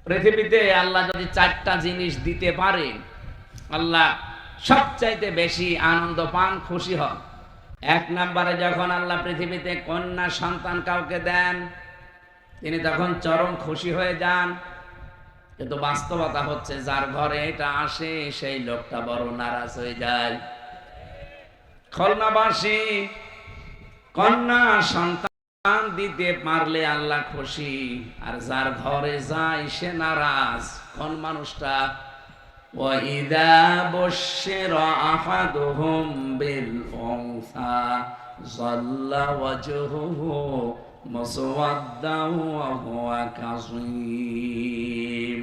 পৃথিবীতে আল্লাহ যদি 4টা জিনিস দিতে পারেন, আল্লাহ সবচাইতে বেশি আনন্দ পান, খুশি হন। 1 নম্বরে যখন আল্লাহ পৃথিবীতে কন্যা সন্তান কাউকে দেন, তিনি তখন চরম খুশি হয়ে যান। কিন্তু বাস্তবতা হচ্ছে যার ঘরে এটা আসে সেই লোকটা বড় নারাজ হয়ে যায়। খুলনাবাসী কন্যা সন্তান দিতে পারলে আল্লাহ খুশি, আর যার ঘরে যায় সে নারাজ। কোন মানুষটা? ওয়াইদা বুশিরা আহাদুহুম বিল উনসা যাল্লা ওয়াজহুহু মুসওয়াদ্দান ওয়া হুয়া কাযীম।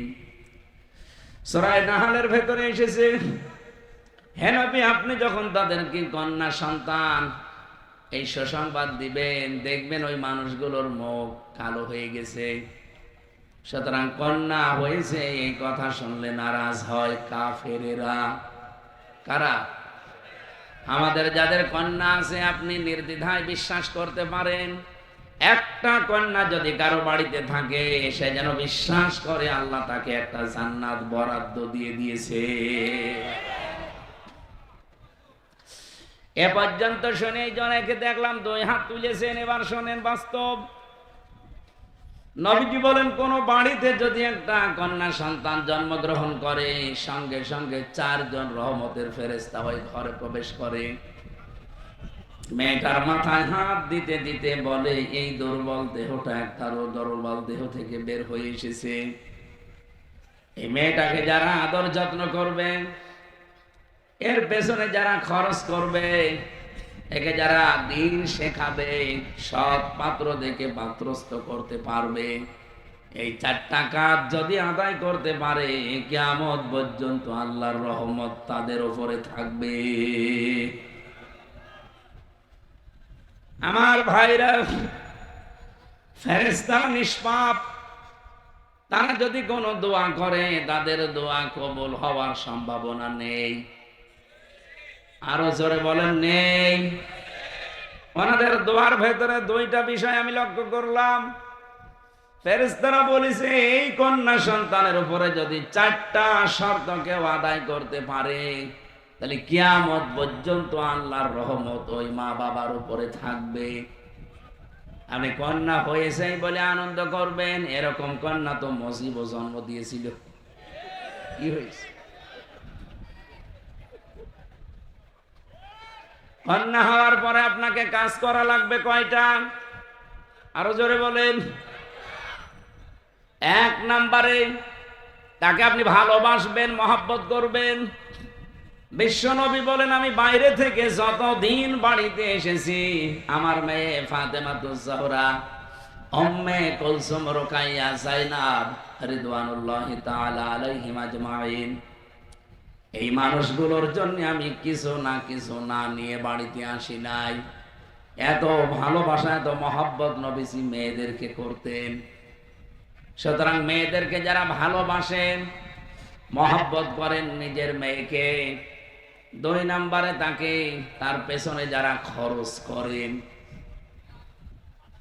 সূরা নাহলের ভেতরে এসেছে, হে নবী, আপনি যখন তাদেরকে কন্যা সন্তান এই সুসংবাদ দিবেন, দেখবেন ওই মানুষগুলোর মুখ কালো হয়ে গেছে। সুতরাং কন্যা হয়েছে এই কথা শুনলে নারাজ হয় কাফেরেরা। কারা? আমাদের যাদের কন্যা আছে আপনি নির্দ্বিধায় বিশ্বাস করতে পারেন, একটা কন্যা যদি কারো বাড়িতে থাকে সে যেন বিশ্বাস করে আল্লাহ তাকে একটা জান্নাত বরাদ্দ দিয়ে দিয়েছে। এ পর্যন্ত শুনে জনকে দেখলাম 2 হাত তুলেছেন। এবার শোনেন বাস্তব। নবীজি বলেন, কোন বাড়িতে যদি একটা কন্যা সন্তান জন্মগ্রহণ করে, সঙ্গে সঙ্গে 4 জন রহমতের ফেরেশতা ওই ঘরে প্রবেশ করে। মেয়েটার মাথায় হাত দিতে দিতে বলে, এই দুর্বল দেহটা একটা দুর্বল দেহ থেকে বের হয়ে এসেছে। এই মেয়েটাকে যারা আদর যত্ন করবে, এর পেছনে যারা খরচ করবে, একে যারা দিন শেখাবে, সৎ পাত্র দেখে পাত্রস্থ করতে পারবে, এই 4টা কাজ যদি আদায় করতে পারে, কিয়ামত পর্যন্ত আল্লাহর রহমত তাদের উপরে থাকবে। আমার ভাইরা, ফেরেশতারা নিষ্পাপ। তারা যদি কোনো দোয়া করে, তাদের দোয়া কবুল হওয়ার সম্ভাবনা নেই। আরো জোরে বলেন, নেই। ওনাদের দোয়ার ভেতরে 2টা বিষয় আমি লক্ষ্য করলাম। ফেরেশতারা বলেছে, এই কন্যা সন্তানের উপরে যদি 4টা শর্ত কেউ আদায় করতে পারে, তাহলে কিয়ামত পর্যন্ত আল্লাহর রহমত ওই মা বাবার উপরে থাকবে। আপনি কন্যা হয়েছে বলে আনন্দ করবেন, এরকম কন্যা তো মুসিব জন্ম দিয়েছিল। কি হয়েছে? কন্যা হওয়ার পরে আপনাকে কাজ করা লাগবে কয়টা? আরো জোরে বলেন। 1 নম্বরে তাকে আপনি ভালোবাসবেন, মহব্বত করবেন। বিশ্বনবী বলেন, আমি বাইরে থেকে যতদিন বাড়িতে এসেছি, আমার মেয়ে ফাতেমাতুজ জাহরা, উম্মে কুলসুম, রুকাইয়া, যায়নাব রিদওয়ানুল্লাহি তাআলা আলাইহিম আজমাইন, এই মানুষগুলোর জন্য আমি কিছু না নিয়ে বাড়িতে আসি নাই। এত ভালোবাসা, এত মহব্বত নবীজি মেয়েদেরকে করতেন। সুতরাং মেয়েদেরকে যারা ভালোবাসেন, মহব্বত করেন নিজের মেয়েকে, 2 নম্বরে তাকে, তার পেছনে যারা খরচ করেন,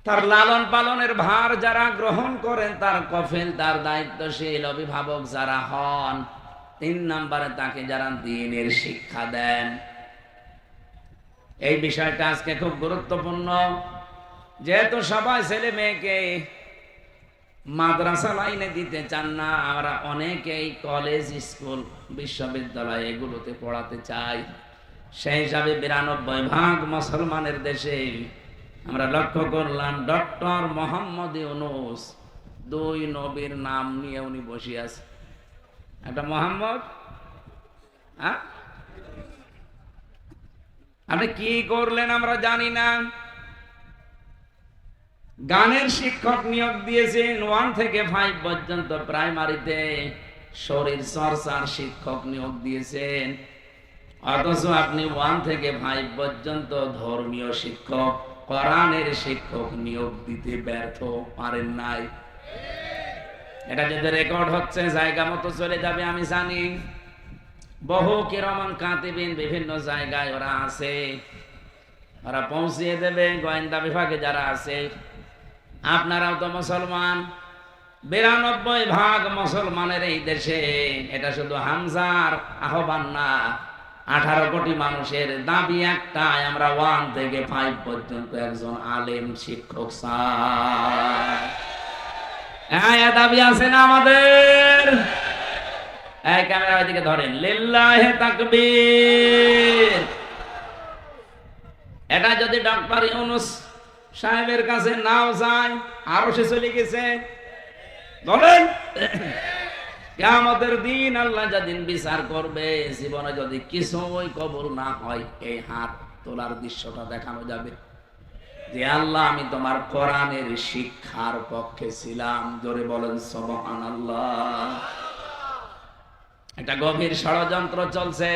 তার লালন পালনের ভার যারা গ্রহণ করেন, তার কফিল, তার দায়িত্বশীল অভিভাবক যারা হন, 3 নম্বরে তাকে যারা দ্বীনের শিক্ষা দেন। এই বিষয়টা আজকে খুব গুরুত্বপূর্ণ। যেহেতু সবাই ছেলে মেয়েকে মাদ্রাসা লাইনে দিতে চান না, আমরা অনেকেই কলেজ, স্কুল, বিশ্ববিদ্যালয় এগুলোতে পড়াতে চাই। সেই হিসাবে 92% মুসলমানের দেশে আমরা লক্ষ্য করলাম, ডক্টর মোহাম্মদ ইউনূস 2 নবীর নাম নিয়ে উনি বসে আছে। একটা মোহাম্মদ, আপনি কি করলেন আমরা জানি না। গানের শিক্ষক নিয়োগ দিয়েছেন 1 থেকে 5 পর্যন্ত প্রাইমারিতে, শরীর চর্চার শিক্ষক নিয়োগ দিয়েছেন। অথচ আপনি 1 থেকে 5 পর্যন্ত ধর্মীয় শিক্ষক, কোরআনের শিক্ষক নিয়োগ দিতে ব্যর্থ পারেন নাই। এটা যদি রেকর্ড হচ্ছে, জায়গা মতো চলে যাবে আমি জানি। বহু কিরামান কাতিবিন বিভিন্ন জায়গায় ওরা আছে, ওরা পৌঁছিয়ে দেবে। গোয়েন্দা বিভাগে যারা আছে, আপনারাও তো মুসলমান, 92% মুসলমানের এই দেশে। এটা শুধু হামজার আহ্বান না, 18 কোটি মানুষের দাবি একটাই, আমরা 1 থেকে 5 পর্যন্ত একজন আলেম শিক্ষক চাই। হ্যাঁ, দাবি আছে না আমাদের? এই ক্যামেরার দিকে ধরেন, লিল্লাহে তাকবীর। এটা যদি ডক্টর ইউনূস সাহেবের কাছে নাও যায়, আরো সে চলে গেছে, বলেন কিয়ামতের দিন আল্লাহ যেদিন বিচার করবে, জীবনে যদি কিছুই কবুল না হয়, এই হাত তোলার দৃশ্যটা দেখানো যাবে যে আল্লাহ আমি তোমার কোরআনের শিক্ষার পক্ষে ছিলাম। জোরে বলেন সুবহানাল্লাহ। একটা গভীর ষড়যন্ত্র চলছে।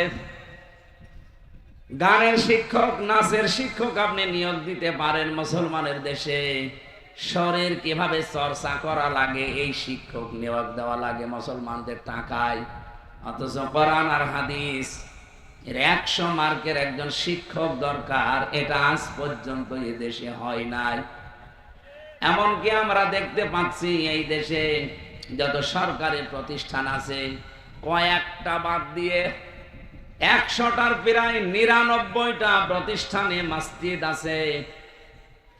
গানের শিক্ষক, নাচের শিক্ষক আপনি নিয়োগ দিতে পারেন মুসলমানের দেশে। শরীর কিভাবে চর্চা করা লাগে এই শিক্ষক নিয়োগ দেওয়া লাগে মুসলমানদের টাকায়। অথচ কোরআন আর হাদিস এর 100 মার্কের একজন শিক্ষক দরকার, এটা আজ পর্যন্ত এই দেশে হয় নাই। এমনকি আমরা দেখতে পাচ্ছি এই দেশে যত সরকারি প্রতিষ্ঠান আছে, কয়েকটা বাদ দিয়ে 100টার প্রায় 99টা প্রতিষ্ঠানে মসজিদ আছে,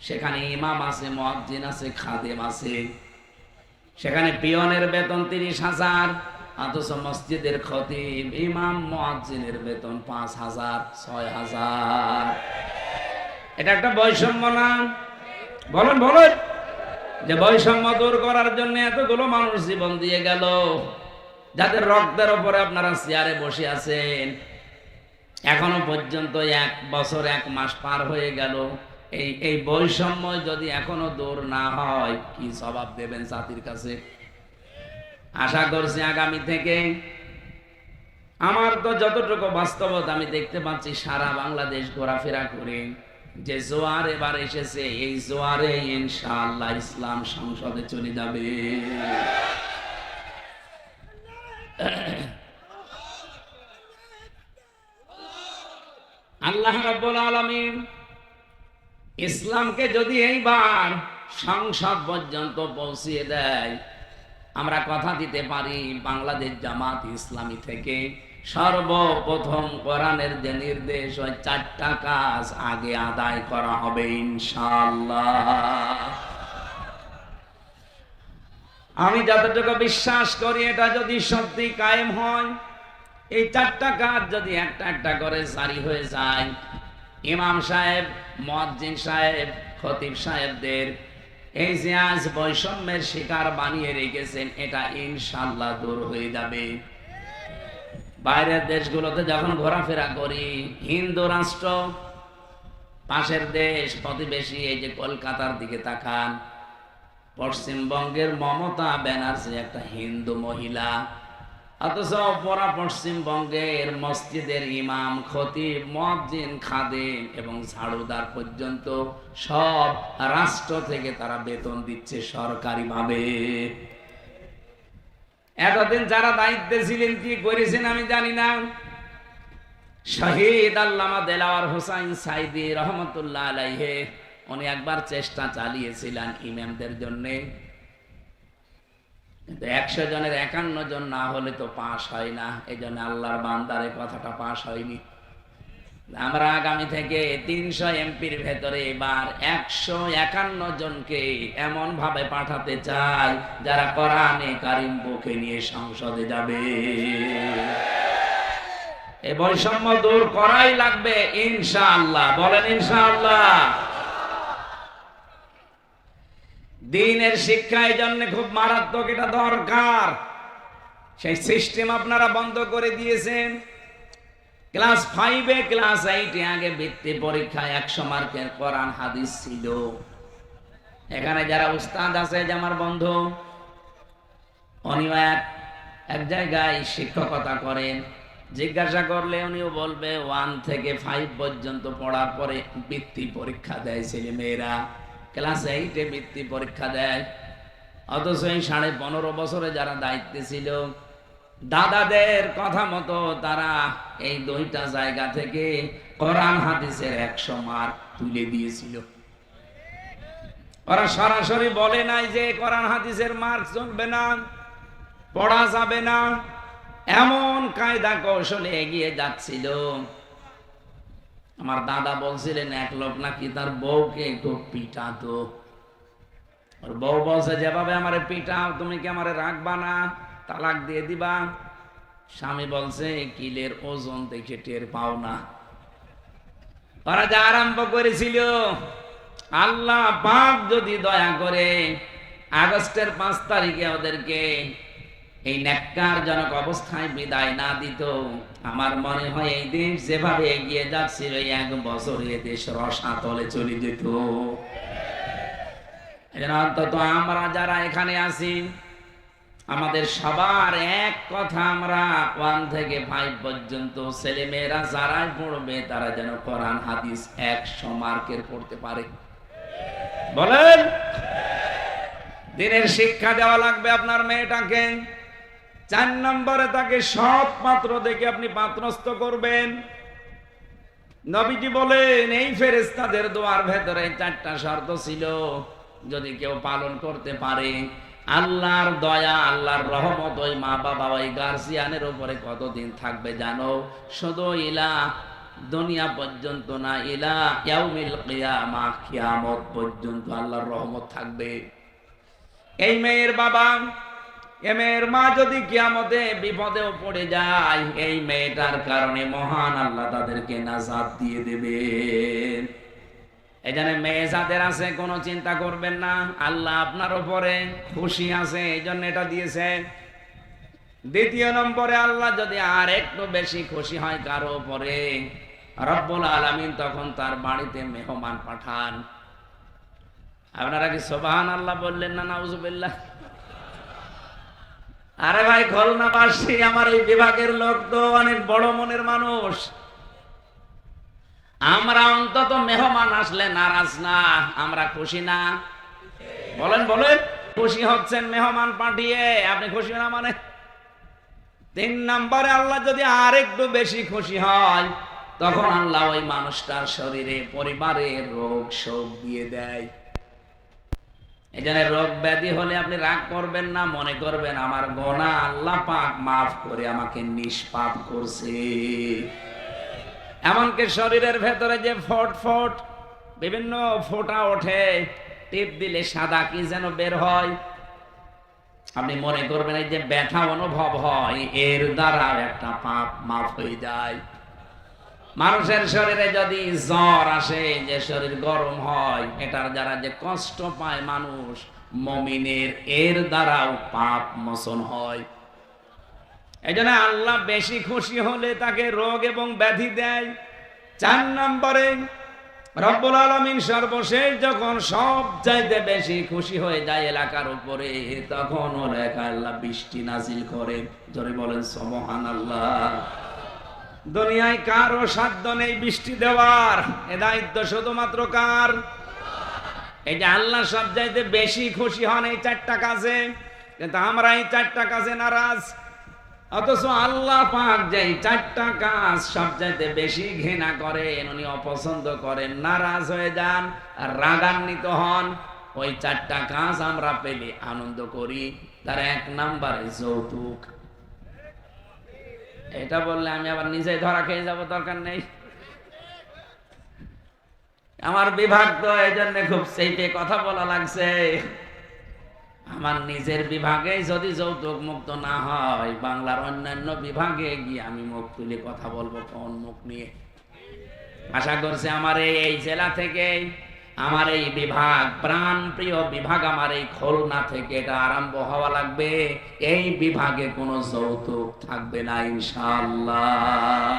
সেখানে ইমাম আছে, মুয়াজ্জিন আছে, খাদেম আছে। সেখানে পিয়নের বেতন 30,000, অথচ মসজিদের খতিব, ইমাম, মুয়াজ্জিনের বেতন 5,000, 6,000। এটা একটা বৈষম্য না? বলেন বলেন, যে বৈষম্য দূর করার জন্য এতগুলো মানুষ জীবন দিয়ে গেল, যাদের রক্তের উপরে আপনারা চেয়ারে বসে আছেন, এখনো পর্যন্ত 1 বছর 1 মাস পার হয়ে গেল। এই বৈষম্য যদি এখনো দূর না হয়, কি জবাব দেবেন জাতির কাছে? আশা করছি আগামী থেকে, আমার তো যতটুকু বাস্তবতা আমি দেখতে পাচ্ছি, সারা বাংলাদেশ ঘোরাফেরা করে যে জোয়ার এবার এসেছে, এই জোয়ারে ইনশাআল্লাহ ইসলাম সংসদে চলে যাবে। আল্লাহ রাব্বুল আলামিন ইসলামকে যদি এইবার সংসদ পর্যন্ত পৌঁছিয়ে দেয়, আমরা কথা দিতে পারি বাংলাদেশ জামাত ইসলামী থেকে সর্বপ্রথম কোরআনের যে নির্দেশ, ওই 4টা কাজ আগে আদায় করা হবে ইনশাআল্লাহ। আমি যতটুকু বিশ্বাস করি, এটা যদি সত্যি কায়েম হয়, এই 4টা কাজ যদি একটা একটা করে জারি হয়ে যায়, ইমাম সাহেব, মুয়াজ্জিন সাহেব, খতিব সাহেবদের এই যে আজ বৈষম্যের শিকার বানিয়ে রেখেছেন, এটা ইনশাআল্লাহ দূর হয়ে যাবে। বাইরের দেশগুলোতে যখন ঘোরাফেরা করি, হিন্দু রাষ্ট্র, পাশের দেশ প্রতিবেশী, এই যে কলকাতার দিকে তাকান, পশ্চিমবঙ্গের মমতা ব্যানার্জি একটা হিন্দু মহিলা, অথচ পরা পশ্চিমবঙ্গের মসজিদের ইমাম, খতিব, মুয়াজ্জিন, খাদেম এবং ঝাড়ুদার পর্যন্ত সব রাষ্ট্র থেকে তারা বেতন দিচ্ছে সরকারিভাবে। এতদিন যারা দায়িত্বে ছিলেন কি করেছেন আমি জানি না। শহীদ আল্লামা দেলাওয়ার হোসাইন সাইদি রহমতুল্লাহ আলাইহি, উনি একবার চেষ্টা চালিয়েছিলেন ইমামদের জন্যে, কিন্তু 100 জনের 51 জন না হলে তো পাস হয় না। এই জন্য আল্লাহর বান্দারে কথাটা পাস হয়নি। আমরা আগামী থেকে 300 এমপির ভেতরে এবার 151 জনকে এমন ভাবে পাঠাতে চাই, যারা কোরআনে কারিম বুকে নিয়ে সংসদে যাবে। এই বৈষম্য দূর করাই লাগবে ইনশাআল্লাহ। বলেন ইনশাআল্লাহ। দ্বীনের শিক্ষা এই জন্য খুব মারাত্মক, এটা দরকার। সেই সিস্টেম আপনারা বন্ধ করে দিয়েছেন। ক্লাস 5-এ, ক্লাস 8-এ আগে বৃত্তি পরীক্ষায় 100 মার্কের কোরআন হাদিস ছিল। এখানে যারা উস্তাদ আছে, যে আমার বন্ধু, উনিও এক জায়গায় শিক্ষকতা করেন, জিজ্ঞাসা করলে উনিও বলবে 1 থেকে 5 পর্যন্ত পড়ার পরে বৃত্তি পরীক্ষা দেয় ছেলে মেয়েরা। ক্লাস 8-এ বৃত্তি পরীক্ষা দেয়। অথচ এই 15.5 বছরে যারা দায়িত্বে ছিল, দাদাদের কথা মতো তারা এই 2টা জায়গা থেকে কোরআন হাদিসের 100 মার্ক তুলে দিয়েছিল। ওরা সরাসরি বলে নাই যে কোরআন হাদিসের মার্ক চলবে না, পড়া যাবে না, এমন কায়দা কৌশলে এগিয়ে যাচ্ছিল। আমার দাদা বলছিলেন এক লোক নাকি তার বউকে একটু পিটাতো। ওর বউ বলছে, যেভাবে আমারে পিটাও তুমি কি আমারে রাখবা না, তালাক দিয়ে দিবা? স্বামী বলছে, কিলের ওজন দেখে টের পাও না। ওরা যা আরম্ভ করেছিল, আল্লাহ পাক যদি দয়া করে আগস্টের 5 তারিখে ওদেরকে এই ন্যাক্কারজনক অবস্থায় বিদায় না দিত, আমার মনে হয় এই দেশ যেভাবে এগিয়ে যাচ্ছিল, 1 বছরে দেশ রসাতলে চলে যেত। অন্তত আমরা যারা এখানে আছি, আমাদের সবার এক কথা, আমরা 1 থেকে 5 পর্যন্ত ছেলে মেয়েরা যারাই পড়বে তারা যেন কোরআন হাদিস 100 মার্কের পড়তে পারে। বলেন, দিনের শিক্ষা দেওয়া লাগবে আপনার মেয়েটাকে। 4 নম্বরে তাকে সৎ পাত্র দেখে আপনি পাত্রস্থ করবেন। নবীজি বলেন, এই ফেরেশতাদের দোয়ার ভেতরে 4টা শর্ত ছিল, যদি কেউ পালন করতে পারে, আল্লাহর দয়া, আল্লাহর রহমত ওই মা বাবা, ওই গার্জিয়ানের উপরে কতদিন থাকবে জানো? শুধু ইলা দুনিয়া পর্যন্ত না, ইলা ইয়াউমিল কিয়ামাহ, কিয়ামত পর্যন্ত আল্লাহর রহমত থাকবে। এই মেয়ের বাবা, এই মেয়ের মা যদি কিয়ামতে বিপদেও পড়ে যায়, এই মেয়েটার কারণে মহান আল্লাহ তাদেরকে নাজাত দিয়ে দেবেন। এই জন্য মেয়ে যাদের আছে কোনো চিন্তা করবেন না, আল্লাহ আপনার উপরে খুশি আছে, এই জন্য এটা দিয়েছে। 2 নম্বরে, আল্লাহ যদি আর একটু বেশি খুশি হয় কারো উপরে, রব্বুল আলামিন তখন তার বাড়িতে মেহমান পাঠান। আপনারা কি সুবহানাল্লাহ বললেন না নাউজুবিল্লাহ? আরে ভাই, খুলনাবাসী, আমার এই বিভাগের লোক তো অনেক বড় মনের মানুষ। আমরা অন্তত মেহমান আসলে নারাজ না, আমরা খুশি না? বলেন বলেন, খুশি হচ্ছেন মেহমান পাঠিয়ে, আপনি খুশি না মানে? 3 নম্বরে, আল্লাহ যদি আর একটু বেশি খুশি হয়, তখন আল্লাহ ওই মানুষটার শরীরে, পরিবারে রোগ শোক দিয়ে দেয়। এই জন্য রোগ ব্যাধি হলে আপনি রাগ করবেন না, মনে করবেন আমার গোনা আল্লাহ পাক মাফ করে আমাকে নিষ্পাপ করছে। এমনকি শরীরের ভেতরে যে ফট ফট বিভিন্ন ফোঁটা ওঠে, টিপ দিলে সাদা কি যেন বের হয়, আপনি মনে করবেন এই যে ব্যথা অনুভব হয়, এর দ্বারা একটা পাপ মাফ হয়ে যায়। মানুষের শরীরে যদি জ্বর আসে, যে শরীর গরম হয়, এটার দ্বারা যে কষ্ট পায় মানুষ, মুমিনের এর দ্বারাও পাপ মোচন হয়। এই জন্য আল্লাহ বেশি খুশি হলে তাকে রোগ এবং ব্যাধি দেয়। 4 নম্বরে, রব্বুল আলামিন সর্বশেষ যখন সব চাইতে বেশি খুশি হয়ে যায় এলাকার উপরে, তখন ওর একা আল্লাহ বৃষ্টি নাজিল করে। জোরে বলেন সুবহানাল্লাহ। দুনিয়ায় কারো সাধ্য নেই বৃষ্টি দেওয়ার, এ দায়িত্ব শুধুমাত্র কার? এই যে আল্লাহ সব চাইতে বেশি খুশি হন এই 4টা কাজে, কিন্তু আমরা এই 4টা কাজে নারাজ। অথচ আল্লাহ পাক যে 4টা কাজ সবচাইতে বেশি ঘৃণা করেন, উনি অপছন্দ করেন, নারাজ হয়ে যান আর রাগান্বিত হন, ওই 4টা কাজ আমরা পেলে আনন্দ করি। তার 1 নম্বরে যৌতুক। এটা বললে আমি আবার নিজেই ধরা খেয়ে যাব, দরকার নেই। আমার বিভাগ তো এই জন্য খুব সেইটে কথা বলা লাগছে। আমার নিজের বিভাগে যদি যৌতুক মুক্ত না হয়, বাংলার অন্যান্য বিভাগে গিয়ে আমি মুখ তুলে কথা বলবো কোন মুখ নিয়ে? আশা করছি আমার এই জেলা থেকে, আমার এই বিভাগ, প্রাণ প্রিয় বিভাগ, আমার এই খুলনা থেকে এটা আরম্ভ হওয়া লাগবে। এই বিভাগে কোনো যৌতুক থাকবে না ইনশাআল্লাহ।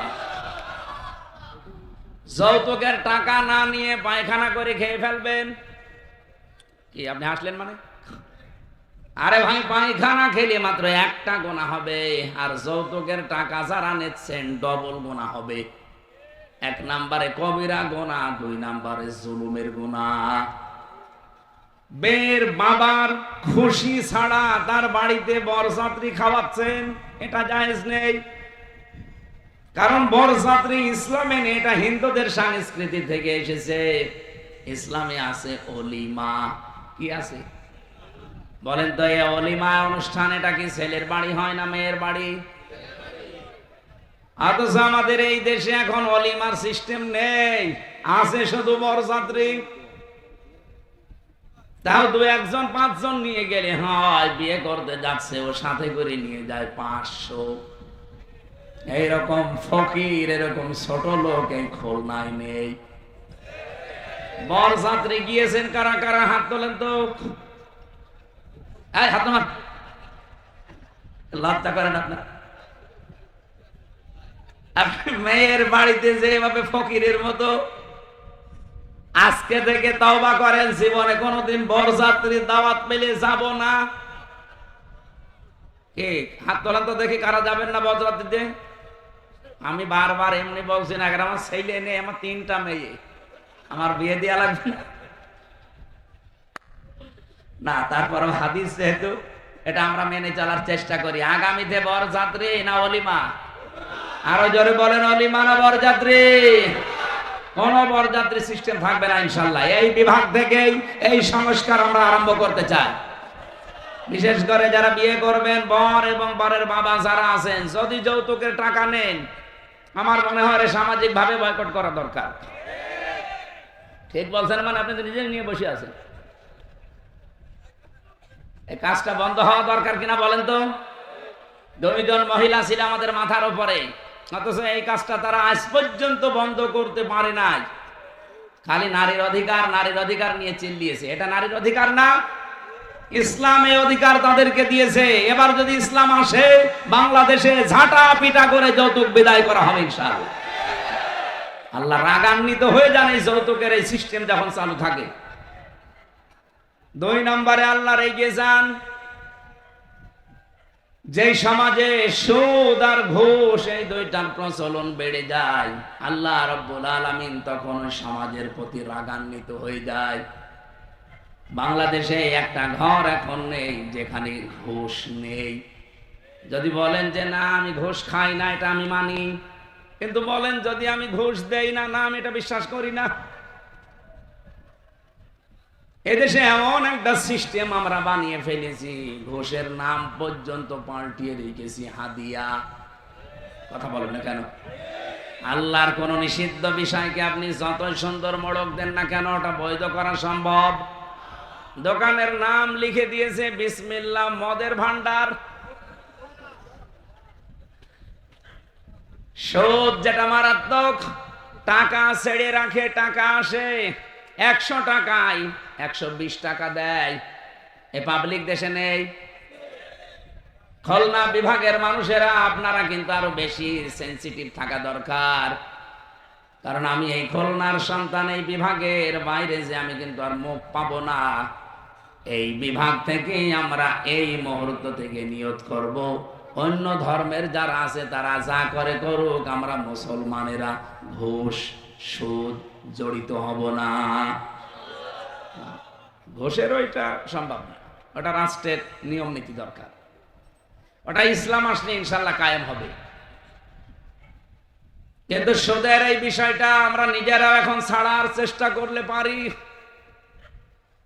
যৌতুকের টাকা না নিয়ে পায়খানা করে খেয়ে ফেলবেন কি? আপনি হাসলেন মানে? আরে ভাই, পায়খানা খেলে মাত্র 1টা গুনাহ হবে, আর যৌতুকের টাকা যারা নিচ্ছেন ডবল গুনাহ হবে। 1 নম্বরে কবিরা গুনাহ, 2 নম্বরে জুলুমের গুনাহ। বের বাবার খুশি ছাড়া তার বাড়িতে বরযাত্রী খাওয়াচ্ছেন, এটা জায়েজ নেই। কারণ বরযাত্রী ইসলামে নেই, এটা হিন্দুদের সংস্কৃতি থেকে এসেছে। ইসলামে আছে অলিমা, কি আছে বলেন তো? এই অলিমা অনুষ্ঠান এটা কি ছেলের বাড়ি হয় না মেয়ের বাড়ি? অথচ আমাদের এই দেশে এখন অলিমার সিস্টেম নেই, আছে শুধু বরযাত্রী। তাও দু একজন পাঁচজন নিয়ে গেলে হয়, বিয়ে করতে যাচ্ছে ও সাথে করে নিয়ে যায় 500। এইরকম ফকির, এরকম ছোট লোক এই খুলনায় নেই। বরযাত্রী গিয়েছেন কারা কারা? হাত তোলেন তো। হাত তোমার লজ্জা করেন আপনার? আপনি মেয়ের বাড়িতে যেভাবে ফকিরের মতো আজকে থেকে তওবা করেন, জীবনে কোনোদিন বরযাত্রীর দাওয়াত পেলে যাব না। কে হাত তোলেন তো দেখি কারা যাবেন না বরযাত্রীতে? আমি বারবার এমনি বলছি না, আমার ছেলে নেই, আমার 3টা মেয়ে, আমার বিয়ে দেওয়া লাগবে না। না, তারপরও হাদিস যেহেতু, এটা আমরা মেনে চলার চেষ্টা করি। আগামীতে বরযাত্রী না অলিমা? আরো জোরে বলেন, অলিমা না বরযাত্রী? কোন বরযাত্রী সিস্টেম থাকবে না ইনশাল্লাহ। এই বিভাগ থেকে এই সংস্কার আমরা আরম্ভ করতে চাই। বিশেষ করে যারা বিয়ে করবেন, বর এবং বরের বাবা যারা আছেন, যদি যৌতুকের টাকা নেন, আমার মনে হয় সামাজিক ভাবে বয়কট করা দরকার। ঠিক বলছেন? মানে আপনি তো নিজে নিয়ে বসে আছেন। এই কাজটা বন্ধ হওয়া দরকার কিনা বলেন তো? 2 জন মহিলা ছিল আমাদের মাথার উপরে, অথচ এই কাজটা তারা আজ পর্যন্ত বন্ধ করতে পারে নাই। খালি নারীর অধিকার, নারীর অধিকার নিয়ে চিল্লিয়েছে। এটা নারীর অধিকার না, ইসলাম এই অধিকার তাদেরকে দিয়েছে। এবার যদি ইসলাম আসে, বাংলাদেশে ঝাঁটা পিটা করে যৌতুক বিদায় করা হবে ইনশাআল্লাহ। আল্লাহ রাগান্বিত হয়ে যান এই যৌতুকের এই সিস্টেম যখন চালু থাকে। 2 নম্বরে আল্লাহর এগিয়ে যান। যে সমাজে সুদ আর ঘুষ এই দুইটার প্রচলন বেড়ে যায়, আল্লাহ রাব্বুল আলামিন তখন ওই সমাজের প্রতি রাগান্বিত হয়ে যায়। বাংলাদেশে একটা ঘর এখন নেই যেখানে ঘুষ নেই। যদি বলেন যে না আমি ঘুষ খাই না, এটা আমি মানি, কিন্তু বলেন যদি আমি ঘুষ দেই না, না আমি এটা বিশ্বাস করি না। এদেশে এমন একটা সিস্টেম আমরা বানিয়ে ফেলেছি, ঘুষের নাম পর্যন্ত পাল্টিয়ে রেখেছি হাদিয়া। কথা বলেন না কেন? আল্লাহর কোন নিষিদ্ধ বিষয়কে আপনি যতই সুন্দর মোড়ক দেন না কেন, ওটা বৈধ করা সম্ভব? দোকানের নাম লিখে দিয়েছে বিসমিল্লাহ মদের ভান্ডার। সুদ যেটা মারাত্মক, টাকা ছেড়ে রাখে, টাকা আসে 100 টাকায় 120 টাকা দেয়। এ পাবলিক দেশে নেই। খুলনা বিভাগের মানুষেরা আপনারা কিন্তু আরো বেশি সেনসিটিভ থাকা দরকার, কারণ আমি এই খুলনার সন্তান, এই বিভাগের বাইরে যে আমি কিন্তু আর মুখ পাবো না। এই বিভাগ থেকেই আমরা এই মুহূর্ত থেকে নিয়ত করব, অন্য ধর্মের যারা আছে তারা যা করে করুক, আমরা মুসলমানেরা ঘুষ সুদ জড়িত হব না। ঘুষের ওইটা সম্ভব না, ওটা রাষ্ট্রের নিয়ম নীতি দরকার, ওটা ইসলাম আসলে ইনশাল্লাহ কায়েম হবে। কিন্তু সুদের এই বিষয়টা আমরা নিজেরা এখন ছাড়ার চেষ্টা করলে পারি।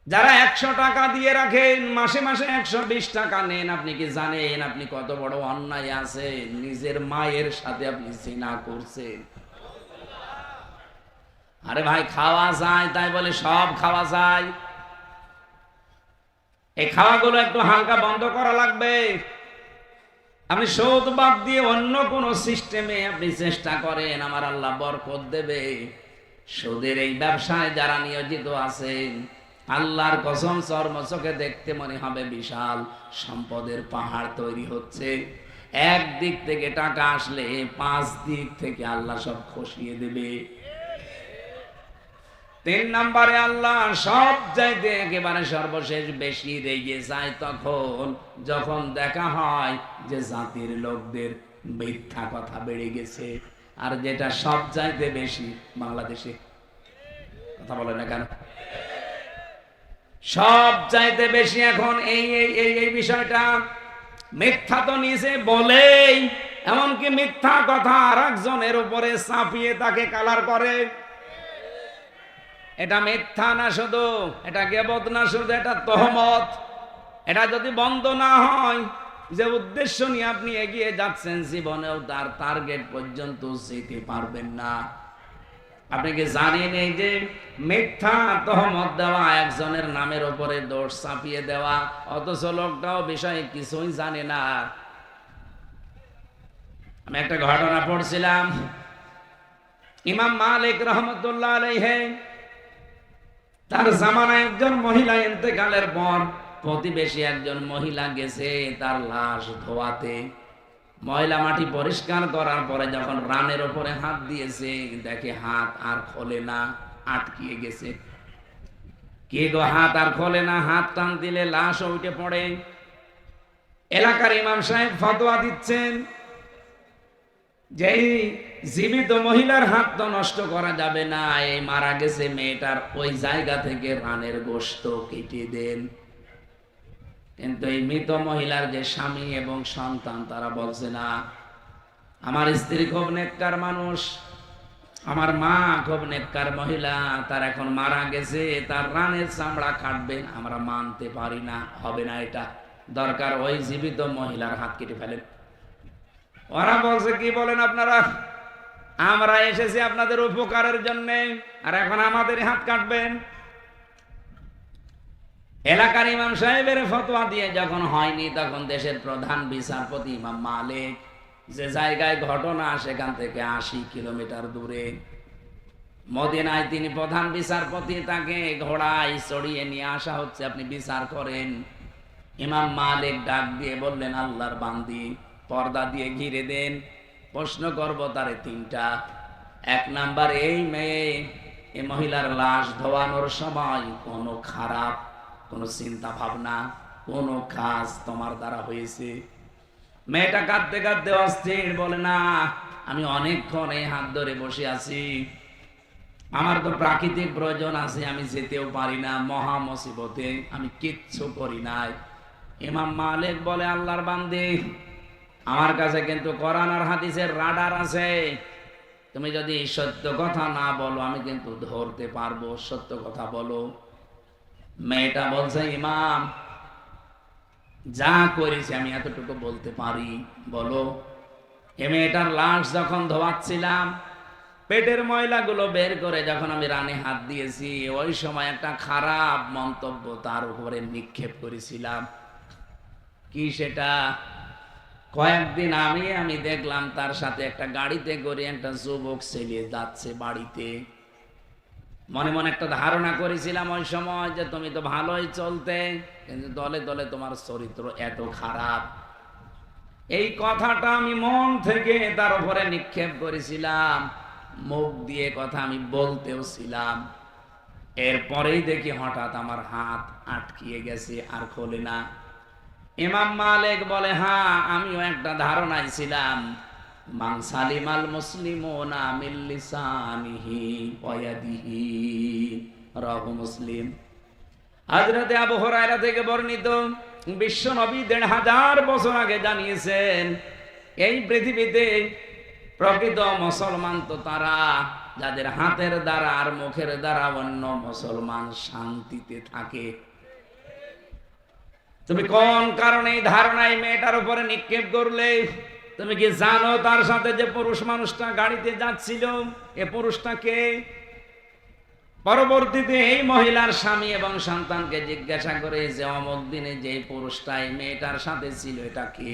যারা 100 টাকা দিয়ে রাখেন, মাসে মাসে 120 টাকা নেন, আপনি কি জানেন আপনি কত বড় অন্যায় আছে? নিজের মায়ের সাথে আপনি জিনা করছেন। আরে ভাই, খাওয়া যায় তাই বলে সব খাওয়া যায়? এই খাওয়াগুলো একটু হালকা বন্ধ করা লাগবে। আপনি সুদ বাদ দিয়ে অন্য কোন সিস্টেমে আপনি চেষ্টা করেন, আমার আল্লাহ বরকত দেবে। সুদের এই ব্যবসায় যারা নিয়োজিত আছেন, আল্লাহর কসম চর্মচোখে দেখতে মনে হবে বিশাল সম্পদের পাহাড় তৈরি হচ্ছে। এক দিক থেকে টাকা আসলে 5 দিক থেকে আল্লাহ সব খসিয়ে দেবে। 3 নম্বরে আল্লাহ সব চাইতে একেবারে সর্বশেষ বেশি রেগে যায় তখন যখন দেখা হয় যে জাতির লোকদের মিথ্যা কথা বেড়ে গেছে। আর যেটা সব চাইতে বেশি বাংলাদেশে, কথা বলে না কেন, সব চাইতে বেশি এখন এই বিষয়টা। মিথ্যা তো নিজে বলেই, এমনকি মিথ্যা কথা আর একজনের উপরে চাপিয়ে তাকে কালার করে। এটা মিথ্যা না শুধু, এটা গীবত না শুধু, এটা তহমত। এটা যদি বন্ধ না হয়, যে উদ্দেশ্য নিয়ে আপনি এগিয়ে যাচ্ছেন, জীবনেও তার টার্গেট পর্যন্ত যেতে পারবেন না। আপনি কি জানেন এই যে মিথ্যা তহমত দেওয়া, একজনের নামের উপরে দোষ চাপিয়ে দেওয়া, অথচ লোকটাও বিষয়ে কিছুই জানে না। আমি একটা ঘটনা পড়ছিলাম, ইমাম মালিক রহমতুল্লাহ আলাইহি, তার জামানায় একজন মহিলা ইন্তেকালের পর প্রতিবেশী একজন মহিলা গেছে তার লাশ ধোয়াতে। ময়লা মাটি পরিষ্কার করার পরে যখন রানের উপরে হাত দিয়েছে, দেখে হাত আর খোলে না, আটকিয়ে গেছে। কে গো, হাত আর খোলে না, হাত টান দিলে লাশ উঠে পড়ে। এলাকার ইমাম সাহেব ফতোয়া দিচ্ছেন যে জীবিত মহিলার হাত তো নষ্ট করা যাবে না, এই মারা গেছে মেয়েটার ওই জায়গা থেকে রানের গোশত কেটে দেন। কিন্তু এই মৃত মহিলার যে স্বামী এবং সন্তান, তারা বলছে না, আমার স্ত্রী খুব নেককার মানুষ, আমার মা খুব নেককার মহিলা, তার এখন মারা গেছে, তার রানের চামড়া কাটবেন, আমরা মানতে পারি না, হবে না, এটা দরকার ওই জীবিত মহিলার হাত কেটে ফেলেন। ওরা বলছে, কি বলেন আপনারা, আমরা এসেছি আপনাদের উপকারের জন্য, আর এখন আমাদের হাত কাটবেন? এলাকার ইমাম সাহেবের ফতোয়া দিয়ে যখন হয়নি, তখন দেশের প্রধান বিচারপতি ইমাম মালিক, যে জায়গায় ঘটনা সেখান থেকে 80 কিলোমিটার দূরে মদিনায় তিনি প্রধান বিচারপতি, তাকে ঘোড়ায় চড়িয়ে নিয়ে আসা হচ্ছে, আপনি বিচার করেন। ইমাম মালিক ডাক দিয়ে বললেন, আল্লাহর বান্দি, পর্দা দিয়ে ঘিরে দেন, প্রশ্ন করব তারে তিনটা। এক নাম্বার, এই মেয়ে, এই মহিলার লাশ ধোয়ানোর সময় কোনো খারাপ কোনো চিন্তা ভাবনা, কোনো কাজ তোমার দ্বারা হয়েছে? মেয়েটা কাঁদতে কাঁদতে অস্থির, বলে, না, আমি অনেকক্ষণ এই হাত ধরে বসে আছি, আমার তো প্রাকৃতিক প্রয়োজন আছে, আমি যেতেও পারি না, মহা মুসিবতে আমি কিচ্ছু করি নাই। ইমাম মালিক বলে, আল্লাহর বান্দী, আমার কাছে কিন্তু কোরআন আর হাদিসের রাডার আছে, তুমি যদি সত্য কথা না বলো আমি কিন্তু ধরতে পারবো, সত্য কথা বলো। মেয়েটা বলছে, ইমাম, যা করেছি আমি এতটুকু বলতে পারি, বলো। এ মেয়েটার লাশ যখন ধোয়াচ্ছিলাম, পেটের ময়লাগুলো বের করে যখন আমি রানে হাত দিয়েছি, ওই সময় একটা খারাপ মন্তব্য তার উপরে নিক্ষেপ করেছিলাম। কি সেটা? কয়েকদিন আমি দেখলাম তার সাথে একটা গাড়িতে করে একটা যুবক ছেলে যাচ্ছে বাড়িতে। মনে মনে একটা ধারণা করেছিলাম ওই সময় যে তুমি তো ভালোই চলতে, কিন্তু দলে দলে তোমার চরিত্র এত খারাপ। এই কথাটা আমি মন থেকে তার উপরে নিক্ষেপ করেছিলাম, মুখ দিয়ে কথা আমি বলতেও ছিলাম। এরপরেই দেখি হঠাৎ আমার হাত আটকিয়ে গেছে, আর খোলে না। ইমাম মালিক বলে, হ্যাঁ, আমিও একটা ধারণায় ছিলাম, মান সালিমাল মুসলিমুনা মিন লিসানিহি ওয়া ইয়াদিহি, রাহু মুসলিম। হযরতে আবু হুরায়রা থেকে বর্ণিত, বিশ্ব নবী ১৫০০ বছর আগে জানিয়েছেন, এই পৃথিবীতে প্রকৃত মুসলমান তো তারা যাদের হাতের দ্বারা আর মুখের দ্বারা অন্য মুসলমান শান্তিতে থাকে। তুমি কোন কারণে এই ধারণায় মেয়েটার উপরে নিক্ষেপ করলে? তুমি কি জানো তার সাথে যে পুরুষ মানুষটা গাড়িতে যাচ্ছিল, এ পুরুষটা কে? পরবর্তীতে এই মহিলার স্বামী এবং সন্তানকে জিজ্ঞাসা করে যে অমুক দিনে যে পুরুষটা এই মেয়েটার সাথে ছিল, এটা কে?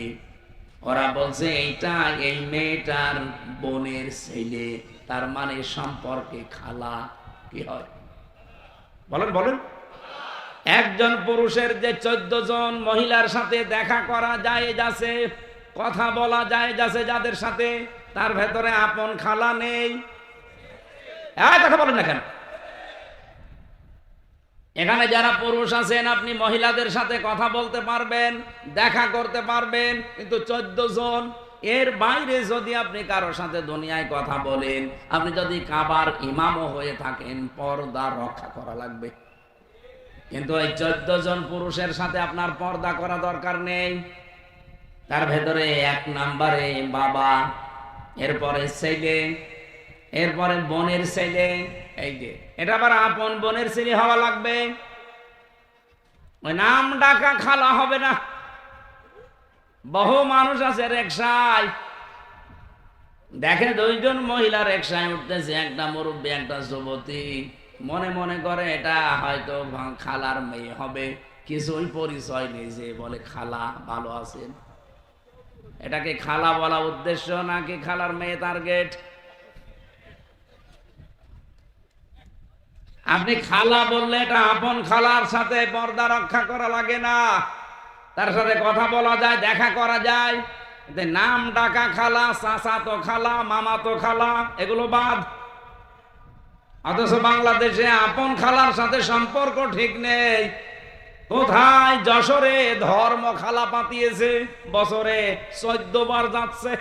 ওরা বলছে, এইটা এই মেয়েটার বোনের ছেলে, তার মানে সম্পর্কে খালা। কি হয় বলেন বলেন? একজন পুরুষের যে 14 জন মহিলার সাথে দেখা করা যায় যাচ্ছে, কথা বলা যায় যাচ্ছে যাদের সাথে, তার ভেতরে আপন খালা নেই? কথা বলেন না কেন? এখানে যারা পুরুষ আছেন, আপনি মহিলাদের সাথে কথা বলতে পারবেন, দেখা করতে পারবেন, কিন্তু 14 জন এর বাইরে যদি আপনি কারোর সাথে দুনিয়ায় কথা বলেন, আপনি যদি কাবার ইমামও হয়ে থাকেন, পর্দা রক্ষা করা লাগবে। কিন্তু এই 14 জন পুরুষের সাথে আপনার পর্দা করা দরকার নেই। তার ভেতরে 1 নম্বরে বাবা, এরপরে ছেলে, এরপরে বোনের ছেলে, এই যে এটা আবার আপন বোনের ছেলে হওয়া লাগবে, ওই নাম ডাকা খালা হবে না। বহু মানুষ আছে রিকশায়, দেখে দুইজন মহিলা রিকশায় উঠতেছে, একটা মুরব্বী একটা যুবতী, মনে মনে করে এটা হয়তো খালার মেয়ে হবে, কিছুই পরিচয় নেই, যে বলে খালা ভালো আছেন। এটাকে খালা বলা উদ্দেশ্য নাকি খালার মেয়ে টার্গেট? আপনি খালা বললে এটা আপন খালার সাথে পর্দা রক্ষা করা লাগে না, তার সাথে কথা বলা যায়, দেখা করা যায়। নাম ডাকা খালা, চাচাতো খালা, মামাতো খালা, এগুলো বাদ। অথচ বাংলাদেশে আপন খালার সাথে সম্পর্ক ঠিক নেই। কোথায়? যশোরে ধর্ম খালা পাতিয়েছে, বছরে 14 বার যাচ্ছে।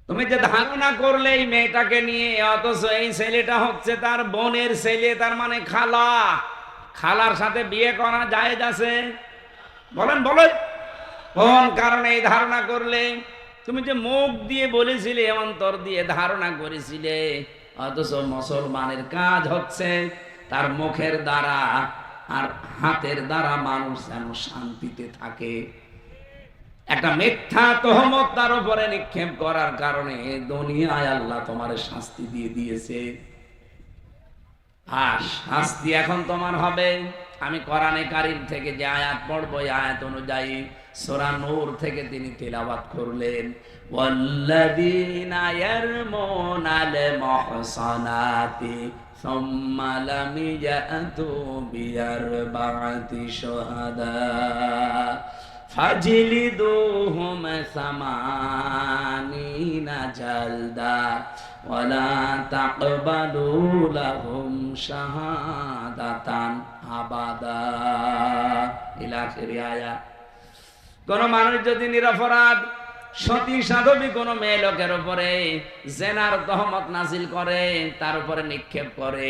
তুমি যে ধারণা করলে এই মেয়েটাকে নিয়ে, অথচ এই ছেলেটা হচ্ছে তার বোনের ছেলে, তার মানে খালা। খালার সাথে বিয়ে করা জায়েজ আছে? বলেন বলেন। কোন কারণে এই ধারণা করলে? তুমি যে মুখ দিয়ে বলেছিলে, অন্তর দিয়ে ধারণা করেছিলে, অথচ মুসলমানের কাজ হচ্ছে তার মুখের দ্বারা আর হাতের দ্বারা মানুষ যেন শান্তিতে থাকে। একটা মিথ্যা তহমত তার উপরে নিক্ষেপ করার কারণে দুনিয়ায় আল্লাহ তোমার শাস্তি দিয়ে দিয়েছে। আর শাস্তি এখন তোমার হবে। আমি কোরআনে কারীম থেকে যে আয়াত পড়বো, এই আয়াত অনুযায়ী সূরা নূর থেকে তিনি তেলাওয়াত করলেন, ওয়াল্লাযীনা ইয়ারমুনাল মুহসানাতি সুম্মা লাম ইয়াতু বিআরবা'তি শুহাদা ফাজলিদুহুম সামানিনা জালদা ওয়ালা তাকবালু লাহুম শাহাদাতান আবাদা। ইলা আখির আয়াত। কোন মানুষ যদি নিরপরাধ সতী সাধবী কোন মেয়ে লোকের উপরে জেনার তহমত নাজিল করে, তার উপরে নিক্ষেপ করে,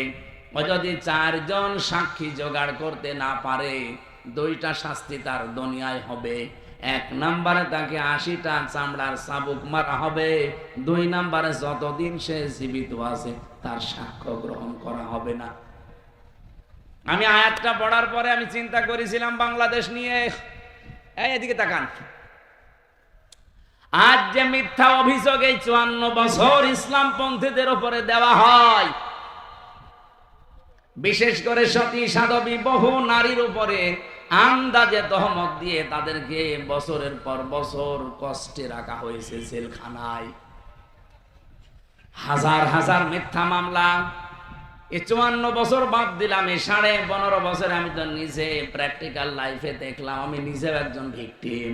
ও যদি 4 জন সাক্ষী জোগাড় করতে না পারে, 2টা শাস্তি তার দুনিয়ায় হবে। 1 নম্বরে তাকে 80টা চামড়ার চাবুক মারা হবে। 2 নম্বরে যতদিন সে জীবিত আছে তার সাক্ষ্য গ্রহণ করা হবে না। আমি আয়াতটা পড়ার পরে আমি চিন্তা করেছিলাম বাংলাদেশ নিয়ে। এদিকে তাকান, আজ যে মিথ্যা অভিযোগ এই 54 বছর ইসলামপন্থীদের উপরে দেওয়া হয়, বিশেষ করে সতী সাধবী বহু নারীর উপরে আন্দাজে তহমত দিয়ে তাদেরকে বছরের পর বছর কষ্টে রাখা হয়েছে জেলখানায়। হাজার হাজার মিথ্যা মামলা। এই 54 বছর বাদ দিলাম, এই 15.5 বছর আমি তো নিজে প্র্যাকটিক্যাল লাইফে দেখলাম, আমি নিজেও একজন ভিকটিম।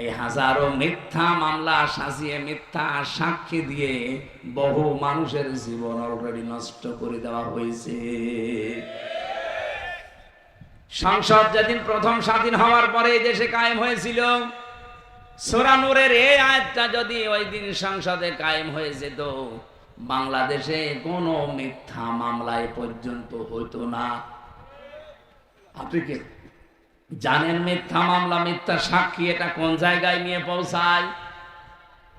এই হাজারো মিথ্যা মামলা সাজিয়ে মিথ্যা সাক্ষী দিয়ে বহু মানুষের জীবন অলরেডি নষ্ট করে দেওয়া হয়েছে। সংসদ যেদিন প্রথম স্বাধীন হওয়ার পরে এই দেশে কায়েম হয়েছিল, সূরা নূরের এই আয়াতটা যদি ওই দিন সংসদে কায়েম হয়ে যেত, বাংলাদেশে কোনো মিথ্যা মামলায় পর্যন্ত হতো না। আপনি কি জানেন মিথ্যা মামলা, মিথ্যা সাক্ষী এটা কোন জায়গায় নিয়ে পৌঁছায়?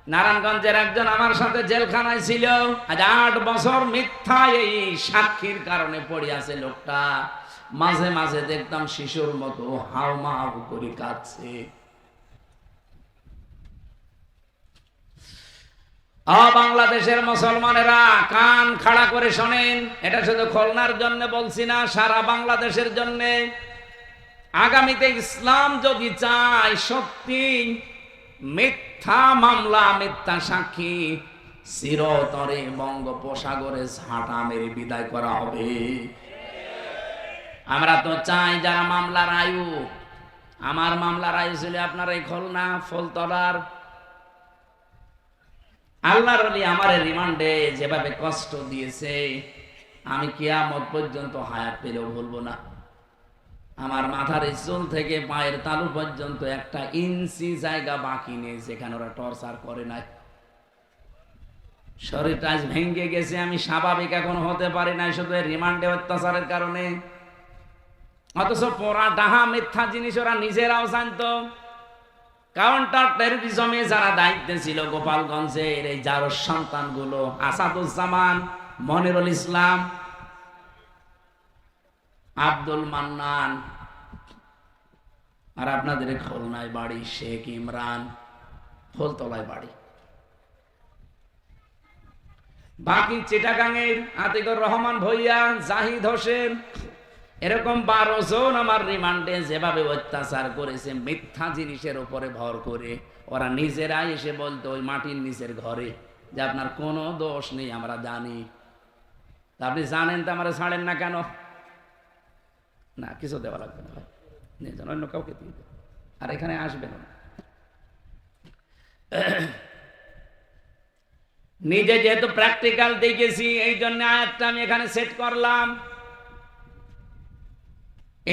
নারায়ণগঞ্জের একজন আমার সাথে জেলখানায় ছিল, আজ 8 বছর মিথ্যা এই সাক্ষীর কারণে পড়ে আছে লোকটা। মাঝে মাঝে দেখতাম শিশুর মতো হাউমাউ করে কাঁদছে। বাংলাদেশের মুসলমানেরা কান খাড়া করে শোনেন, এটা শুধু খুলনার জন্য বলছি না, সারা বাংলাদেশের জন্য। আগামীতে ইসলাম যদি চায় সত্যি, মিথ্যা মামলা মিথ্যা সাক্ষী চিরতরে বঙ্গোপসাগরে ঝাঁটা মেরে বিদায় করা হবে। আমরা তো চাই যারা মামলার আয়ু, আমার মামলার আয়ু ছিল আপনার এই খুলনা ফুলতলার। আল্লাহর ওলি আমার রিমান্ডে যেভাবে কষ্ট দিয়েছে, আমি কিয়ামত পর্যন্ত হায়াত পেলেও ভুলবো না। আমার মাথার চুল থেকে পায়ের তালু পর্যন্ত 1 ইঞ্চি জায়গা বাকি নেই যেখানে ওরা টর্চার করে নাই। শরীরটা আজ ভেঙে গেছে, আমি স্বাভাবিক এখন হতে পারি না শুধু রিমান্ডে অত্যাচারের কারণে। অথচ পোড়া ডাহা মিথ্যা জিনিস ওরা নিজেরাও জানতো। কাউন্টার টেররিজমে যারা দায়িত্বে ছিল গোপালগঞ্জের এই জারজ সন্তানগুলো, আসাদুজ্জামান, মনিরুল ইসলাম, আব্দুল মান্নান, আর আপনাদের খুলনায় বাড়ি শেখ ইমরান, ফুলতলায় বাড়ি। বাকি চিটাগাঙের আতিকুর রহমান ভইয়া, জাহিদ হোসেন, এরকম 12 জন আমার রিমান্ডে যেভাবে অত্যাচার করেছে মিথ্যা জিনিসের উপরে ভর করে, ওরা নিজেরাই এসে বলতো ওই মাটির নিচের ঘরে যে আপনার কোনো দোষ নেই, আমরা জানি। আপনি জানেন তো আমরা ছাড়েন না কেন? না, কিছু দেওয়া লাগবে না ভাই, নিয়ে যান, অন্য কাউকে দিয়ে দেন, আর এখানে আসবেন না। নিজে যেহেতু প্র্যাকটিক্যাল দেখেছি, এই জন্য আয়াতটা আমি এখানে সেট করলাম।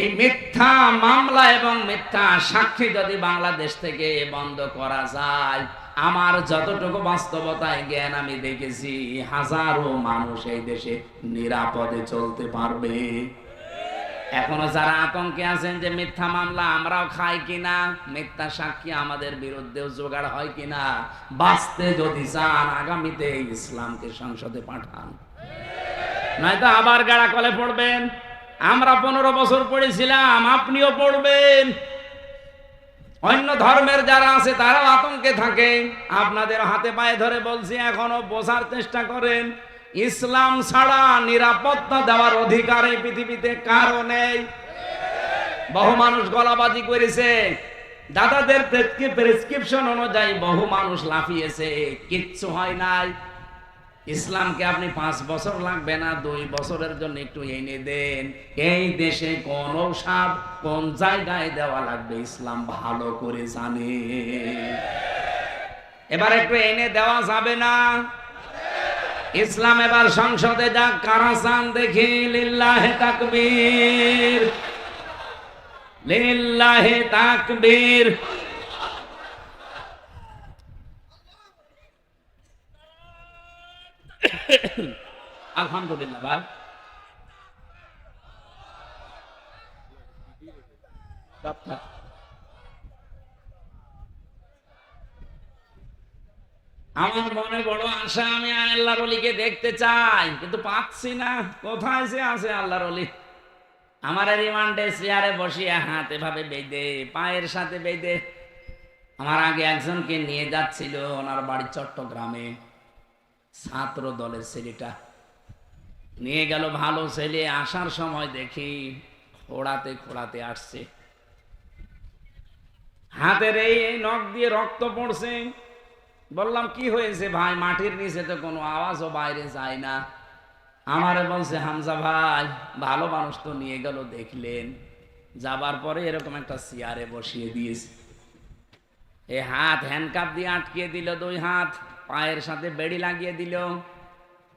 এই মিথ্যা মামলা এবং মিথ্যা সাক্ষী যদি বাংলাদেশ থেকে বন্ধ করা যায়, আমার যতটুকু বাস্তবতায় জ্ঞান আমি দেখেছি, হাজারো মানুষ এই দেশে নিরাপদে চলতে পারবে। এখনো যারা আতঙ্কে আছেন যে মিথ্যা মামলা আমরাও খাই কিনা, মিথ্যা সাক্ষী আমাদের বিরুদ্ধেও জোগাড় হয় কিনা, বাঁচতে যদি চান আগামীতে ইসলামকে সংসদে পাঠান, নয়তো আবার গাড়া কলে পড়বেন। আমরা 15 বছর পড়েছিলাম, আপনিও পড়বেন। অন্য ধর্মের যারা আছে তারাও আতঙ্কে থাকে। আপনাদের হাতে পায়ে ধরে বলছি, এখনো বোঝার চেষ্টা করেন, ইসলাম ছাড়া নিরাপত্তা দেওয়ার অধিকার এই পৃথিবীতে কারো নেই। বহু মানুষ গলাবাজি করেছে, দাদাদের প্রেসক্রিপশন অনুযায়ী বহু মানুষ লাফিয়েছে, কিচ্ছু হয় নাই। ইসলামকে আপনি 5 বছর লাগবে না, 2 বছরের জন্য একটু এনে দেন। এই দেশে কোন ঔষধ কোন জায়গায় দেওয়া লাগবে ইসলাম ভালো করে জানে। এবার একটু এনে দেওয়া যাবে না? ইসলাম এবার সংসদে যাক, কারা চান দেখি? লিল্লাহে তাকবীর, লিল্লাহে তাকবীর। আলহামদুলিল্লাহ ভাই, আমার মনে বড় আশা, আমি আল্লাহর ওলিকে দেখতে চাই, কিন্তু পাচ্ছি না। কোথায় যে আছে আল্লাহর ওলি? আমার রিমান্ডে চেয়ারে বসিয়ে হাত এভাবে বেঁধে, পায়ের সাথে বেঁধে। আমার আগে একজনকে নিয়ে যাচ্ছিল, ওনার বাড়ি চট্টগ্রামে, ছাত্র দলের ছেলেটা নিয়ে গেল, ভালো ছেলে। আসার সময় দেখি খোড়াতে খোড়াতে আসছে, হাতের এই নখ দিয়ে রক্ত পড়ছে। বললাম কি হয়েছে ভাই? মাটির নিচে তো কোনো আওয়াজও বাইরে যায় না। আমারে বলছে, হামজা ভাই, ভালো মানুষ তো নিয়ে গেল, দেখলেন? যাবার পরে এরকম একটা চেয়ারে বসিয়ে দিয়েছে, এই হাত হ্যান্ডকাপ দিয়ে আটকিয়ে দিল, 2 হাত, পায়ের সাথে বেড়ি লাগিয়ে দিল,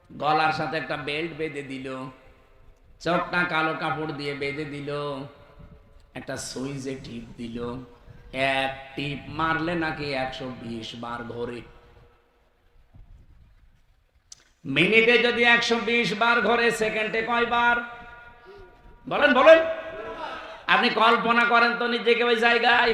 গলার সাথে একটা বেল্ট বেঁধে দিল, চোখটা কালো কাপড় দিয়ে বেঁধে দিল, একটা সুইচে টিপ দিল। এক টিপ মারলে নাকি 120 বার ঘোরে। মিনিটে যদি 120 বার ঘোরে, সেকেন্ডে কয়বার? বলেন বলেন, আপনি কল্পনা করেন তো নিজেকে ওই জায়গায়।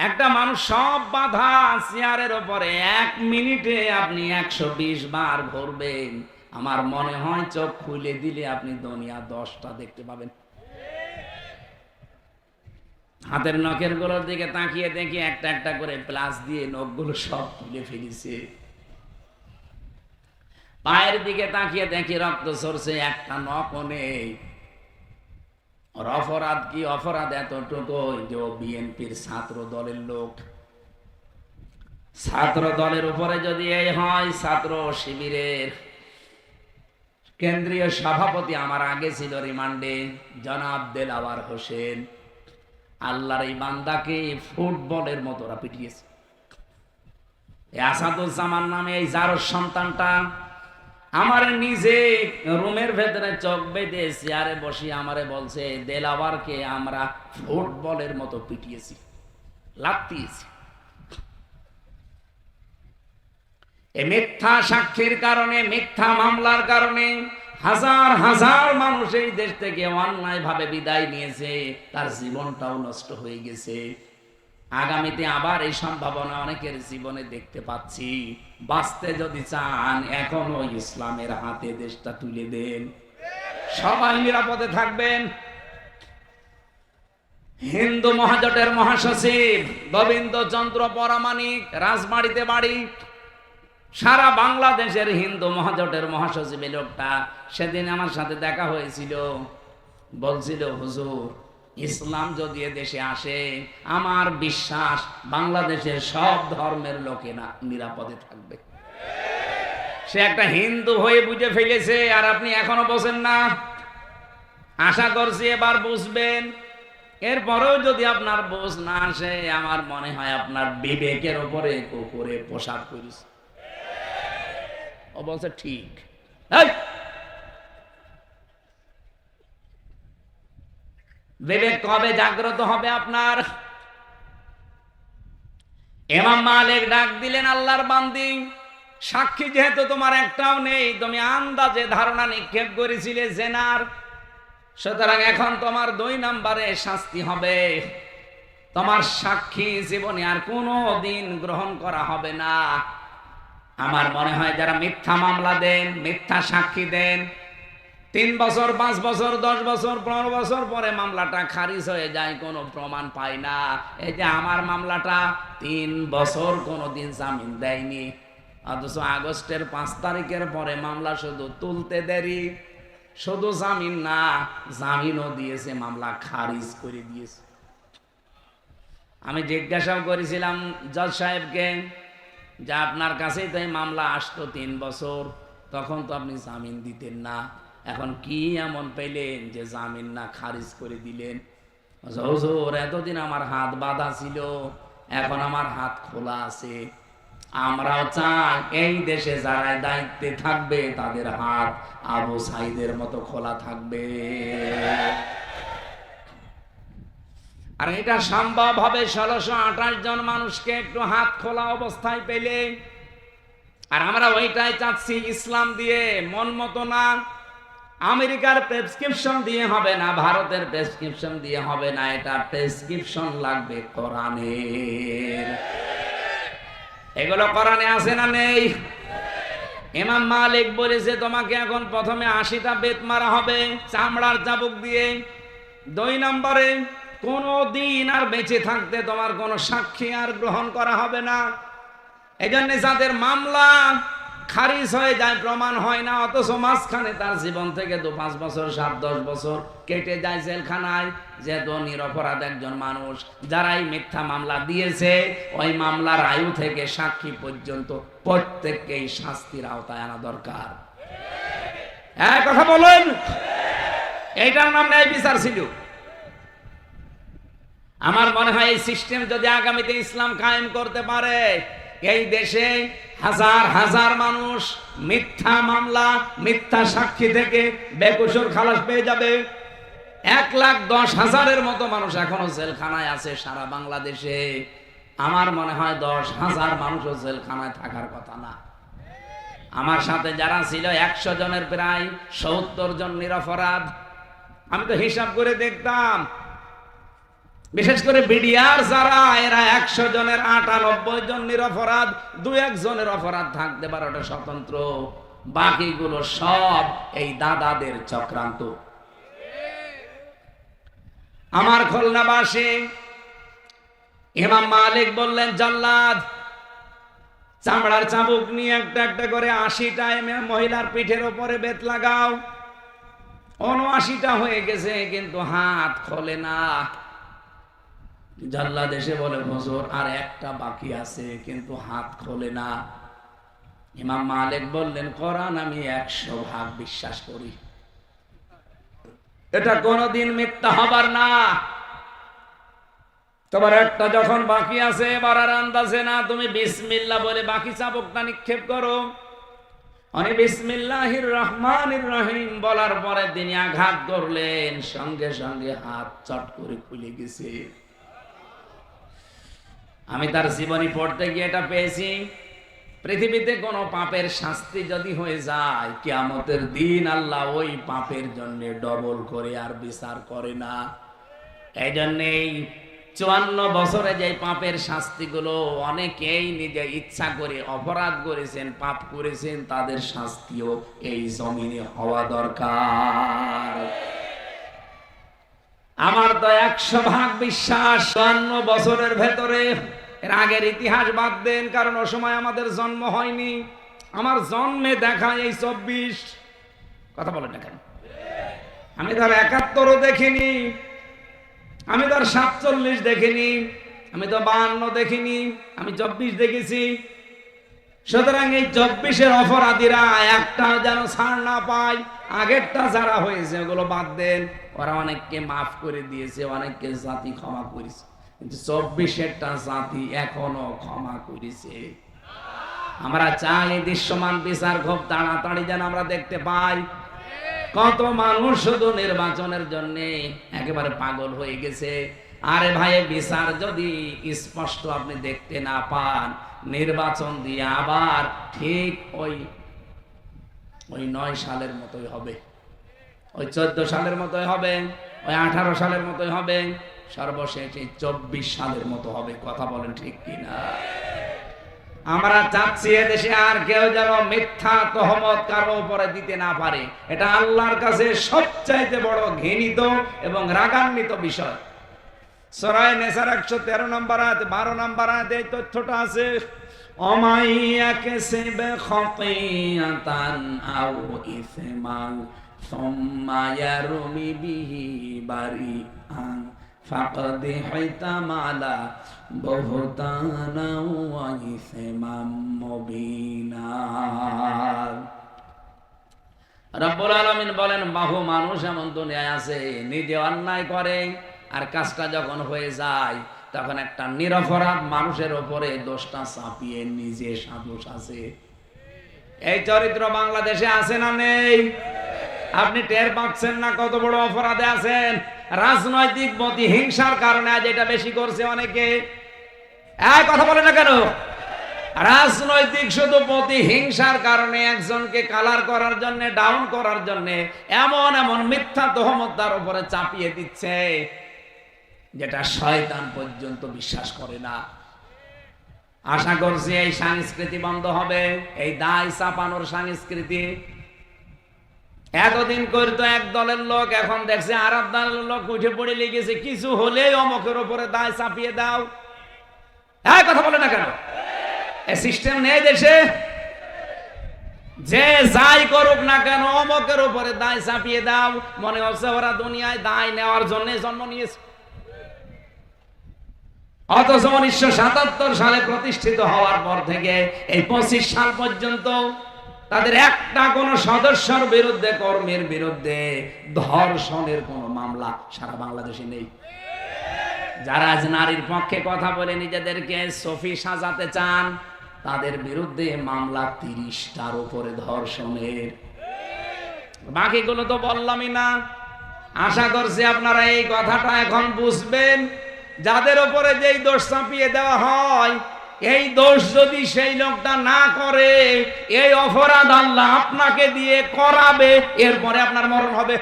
একটা মানুষ সব বাধা চেয়ারের ওপরে, 1 মিনিটে আপনি 120 বার ঘুরবেন। আমার মনে হয় চোখ খুলে দিলে আপনি দুনিয়া 10টা দেখতে পাবেন। হাতের নখের গুলোর দিকে তাকিয়ে দেখি একটা একটা করে প্লাস দিয়ে নখগুলো সব তুলে ফেলেছে। পায়ের দিকে তাকিয়ে দেখি রক্ত ঝরছে, একটা নখও নেই। ওর অপরাধ কি? অপরাধ এতটুকু যে ও বিএনপির ছাত্র দলের লোক। ছাত্র দলের উপরে যদি এই হয়, ছাত্র শিবিরের কেন্দ্রীয় সভাপতি আমার আগে ছিল রিমান্ডে, জনাব দেলাওয়ার হোসেন। আল্লাহর এই বান্দাকে ফুটবলের মতো ওরা পিটিয়েছে। আসাদুজ্জামান নামে এই জারজ সন্তানটা আমার নিজে রুমের ভেতরে চোখ বেঁধে চেয়ারে বসে আমারে বলছে, দেলাওয়ারকে আমরা ফুটবলের মতো পিটিয়েছি, লাথিয়েছি। এই মিথ্যা সাক্ষীর কারণে, মিথ্যা মামলার কারণে হাজার হাজার মানুষ এই দেশ থেকে অন্যায় ভাবে বিদায় নিয়েছে, তার জীবনটাও নষ্ট হয়ে গেছে। আগামীতে আবার এই সম্ভাবনা অনেকের জীবনে দেখতে পাচ্ছি। বাঁচতে যদি চান এখনো ইসলামের হাতে দেশটা তুলে দেন, সবাই নিরাপদে থাকবেন। হিন্দু মহাজোটের মহাসচিব গোবিন্দ চন্দ্র পরামানিক, রাজবাড়িতে বাড়ি, সারা বাংলাদেশের হিন্দু মহাজোটের মহাসচিব এই লোকটা। সেদিন আমার সাথে দেখা হয়েছিল, বলছিল হুজুর ইসলাম যদি দেশে আসে আমার বিশ্বাস বাংলাদেশের সব ধর্মের লোকেরা নিরাপদে থাকবে। সে একটা হিন্দু হয়ে বুঝে ফেলেছে, আর আপনি এখনো বোঝেন না। আশা করছি এবার বুঝবেন। এরপরেও যদি আপনার বোঝ না আসে, আমার মনে হয় আপনার বিবেকের উপরে কুকুরে পোশাক করেছে। ও বলছে ঠিক। বিবেক কবে জাগ্রত হবে আপনার? ইমাম মালিক ডাক দিলেন, আল্লাহর বান্দি, সাক্ষী যেহেতু তোমার একটাও নেই, তুমি আন্দাজে ধারণা নিক্ষেপ করেছিলে জেনার, সুতরাং এখন তোমার 2 নম্বরে শাস্তি হবে। তোমার সাক্ষী জীবনে আর কোনো দিন গ্রহণ করা হবে না। আমার মনে হয় যারা মিথ্যা মামলা দেন, মিথ্যা সাক্ষী দেন, 3 বছর 5 বছর 10 বছর 15 বছর পরে মামলাটা খারিজ হয়ে যায়, কোনো প্রমাণ পায় না। এই যে আমার মামলাটা 3 বছর কোনোদিন জামিন দেয়নি, অথচ আগস্টের 5 তারিখের পরে মামলা শুধু তুলতে দেরি, শুধু জামিন না, জামিনও দিয়েছে, মামলা খারিজ করে দিয়েছে। আমি জিজ্ঞাসাও করেছিলাম জজ সাহেবকে যে আপনার কাছেই তো এই মামলা আসতো 3 বছর, তখন তো আপনি জামিন দিতেন না, এখন কি এমন পেলেন যে জামিন না খারিজ করে দিলেন? হুজুর এতদিন আমার হাত বাঁধা ছিল, এখন আমার হাত খোলা আছে। আমরাও চাই এই দেশে যারা দায়িত্বে থাকবে তাদের হাত আবু সাইদের মতো খোলা থাকবে। আর এটা সম্ভব হবে 1628 জন মানুষকে একটু হাত খোলা অবস্থায় পেলে। আর আমরা ওইটাই চাচ্ছি, ইসলাম দিয়ে, মন মতো না। আমেরিকার প্রেসক্রিপশন দিয়ে হবে না, ভারতের প্রেসক্রিপশন দিয়ে হবে না, এটা প্রেসক্রিপশন লাগবে কোরআনের। এগুলো কোরআনে আছে না নেই? ইমাম মালিক বলেছে তোমাকে এখন প্রথমে 80টা বেত মারা হবে চামড়ার চাবুক দিয়ে। 2 নম্বরে কোনো দিন আর বেঁচে থাকতে তোমার কোনো সাক্ষী আর গ্রহণ করা হবে না। এই জন্য যাদের মামলা খারিজ হয়ে যায়, প্রমাণ হয় না, অথচ মাঝখানে তার জীবন থেকে 2-5 বছর 7-10 বছর কেটে যায় জেলখানায়, যেহেতু নিরপরাধ একজন মানুষ, যারাই মিথ্যা মামলা দিয়েছে ওই মামলার আয়ু থেকে সাক্ষী পর্যন্ত প্রত্যেককেই শাস্তির আওতায় আনা দরকার। এক কথা বলেন, এইটার নাম ন্যায় বিচার ছিল। আমার মনে হয় এই সিস্টেম যদি আগামীতে ইসলাম কায়েম করতে পারে, এই দেশে হাজার হাজার মানুষ মিথ্যা মামলা, মিথ্যা সাক্ষী থেকে বেকসুর খালাস পেয়ে যাবে। 1,10,000-এর মতো মানুষ এখনো জেলখানায় আছে সারা বাংলাদেশে। আমার মনে হয় 10,000 মানুষও জেলখানায় থাকার কথা না। আমার সাথে যারা ছিল 100 জনের প্রায় 70 জন নিরপরাধ। আমি তো হিসাব করে দেখতাম, বিশেষ করে বিডিআর যারা, এরা 100 জনের 98 জন নিরপরাধ, 2-1 জনের অপরাধ থাকতে পারে, ওটা স্বতন্ত্র, বাকিগুলো সব এই দাদাদের চক্রান্ত। আমার খুলনাবাসী ইমাম মালিক বললেন, জল্লাদ চামড়ার চাবুক নিয়ে একটা একটা করে 80টা মহিলার পিঠের ওপরে বেত লাগাও। 79টা হয়ে গেছে, কিন্তু হাত খোলে না। জল্লাদ এসে বলে, হুজুর আর একটা বাকি আছে, কিন্তু হাত খোলে না। ইমাম মালিক বললেন, কোরআন আমি 100 ভাগ বিশ্বাস করি, এটা কোনদিন মিথ্যা হবার না। তোমার একটা যখন বাকি আছে, এবার আর আন্দাজে না, তুমি বিসমিল্লাহ বলে বাকি চাবুকটা নিক্ষেপ করো। আমি বিসমিল্লাহির রহমানির রহিম বলার পরে তিনি আঘাত করলেন, সঙ্গে সঙ্গে হাত চট করে খুলে গেছে। আমি তার জীবনী পড়তে গিয়ে এটা পেয়েছি, পৃথিবীতে কোনো পাপের শাস্তি যদি হয়ে যায়, কিয়ামতের দিন আল্লাহ ওই পাপের জন্য ডবল করে আর বিচার করে না। এই জন্যেই 54 বছরে যে পাপের শাস্তিগুলো অনেকেই নিজে ইচ্ছা করে অপরাধ করেছেন, পাপ করেছেন, তাদের শাস্তিও এই জমিনে হওয়া দরকার। আমার তো 100% বিশ্বাস 54 বছরের ভেতরে, এর আগের ইতিহাস বাদ দেন, কারণ ও সময় আমাদের জন্ম হয়নি। আমার জন্মে দেখা এই 24, কথা বলেন না কেন? আমি ধর 71ও দেখিনি, আমি ধর 47 দেখিনি, আমি তো 52 দেখিনি, আমি 24 দেখেছি। সুতরাং এই 24-এর অপরাধীরা একটা যেন ছাড় না পায়। আগেরটা যারা হয়েছে ওগুলো বাদ দেন, ওরা অনেককে মাফ করে দিয়েছে, অনেককে জাতি ক্ষমা করেছে, কিন্তু 24-এরটা জাতি এখনো ক্ষমা করেছে। আমরা চাই দৃশ্যমান বিচার খুব তাড়াতাড়ি যেন আমরা দেখতে পাই। কত মানুষ শুধু নির্বাচনের জন্য একেবারে পাগল হয়ে গেছে। আরে ভাই, বিচার যদি স্পষ্ট আপনি দেখতে না পান, নির্বাচন দিয়ে আবার ঠিক ওই 9 সালের মতোই হবে, ওই 14 সালের মতোই হবে, ওই 18 সালের মতোই হবে, সর্বশেষ এই 24 সালের মতো হবে। কথা বলেন ঠিক কিনা? আমরা চাচ্ছি এদেশে আর কেউ যেন মিথ্যা তহমত কারো উপরে দিতে না পারে। এটা আল্লাহর কাছে সবচাইতে বড় ঘৃণিত এবং রাগান্বিত বিষয়। সূরা নিসার 113 নম্বর আয়াত 12 নম্বর আয়াতে এই তথ্যটা আছে। অমাইয়াকসিব খাতিয়াতান আও ইসমান সুম্মা ইয়ারমি বিহি বারিআন ফাকাদ হিতামালা বুহতানা ওয়া ইসমান মুবিনা। রব্বুল আলামিন বলেন, বহু মানুষ এমন দুনিয়ায় আছে নিজে অন্যায় করে, আর কাজটা যখন হয়ে যায় তখন একটা নিরপরাধ মানুষের উপরে দোষটা চাপিয়ে নিজে সাদোষ আছে। এই চরিত্র বাংলাদেশে আছে না নেই? আপনি টের পাচ্ছেন না কত বড় অপরাধে আছেন? রাজনৈতিক প্রতিহিংসার কারণে আজ এটা বেশি করছে অনেকে। এই কথা বলে না কেন? রাজনৈতিক শুধু প্রতিহিংসার কারণে একজনকে কালার করার জন্য, ডাউন করার জন্য এমন এমন মিথ্যা তহমত তার উপরে চাপিয়ে দিচ্ছে যেটা শয়তান পর্যন্ত বিশ্বাস করে না। আশা করছি এই সংস্কৃতি বন্ধ হবে, এই দায় চাপানোর সংস্কৃতি। এতদিন করতো এক দলের লোক, এখন দেখছে আর এক দলের লোক উঠে পড়ে লেগেছে, কিছু হলেই অমকের উপরে দায় চাপিয়ে দাও। হ্যাঁ, কথা বলে না কেন? এই সিস্টেম নেই দেশে। যে যাই করুক না কেন অমকের উপরে দায় চাপিয়ে দাও। মনে হচ্ছে ওরা দুনিয়ায় দায় নেওয়ার জন্য জন্ম নিয়েছে। অথচ 1977 সালে প্রতিষ্ঠিত হওয়ার পর থেকে এই 25 সাল পর্যন্ত তাদের একটা কোন সদস্যের বিরুদ্ধে, কর্মীর বিরুদ্ধে ধর্ষণের কোন মামলা সারা বাংলাদেশে নেই। যারা আজ নারীর পক্ষে কথা বলে নিজেদেরকে সফি সাজাতে চান, তাদের বিরুদ্ধে মামলা 30টার উপরে ধর্ষণের। বাকিগুলো তো বললামই না। আশা করছি আপনারা এই কথাটা এখন বুঝবেন। যাদের উপরে যেই দোষ চাপিয়ে দেওয়া হয়, এই দোষ যদি সেই লোকটা না করে, এই অপরাধ আল্লাহ আপনাকে দিয়ে করাবে, এরপরে আপনার মরণ হবে।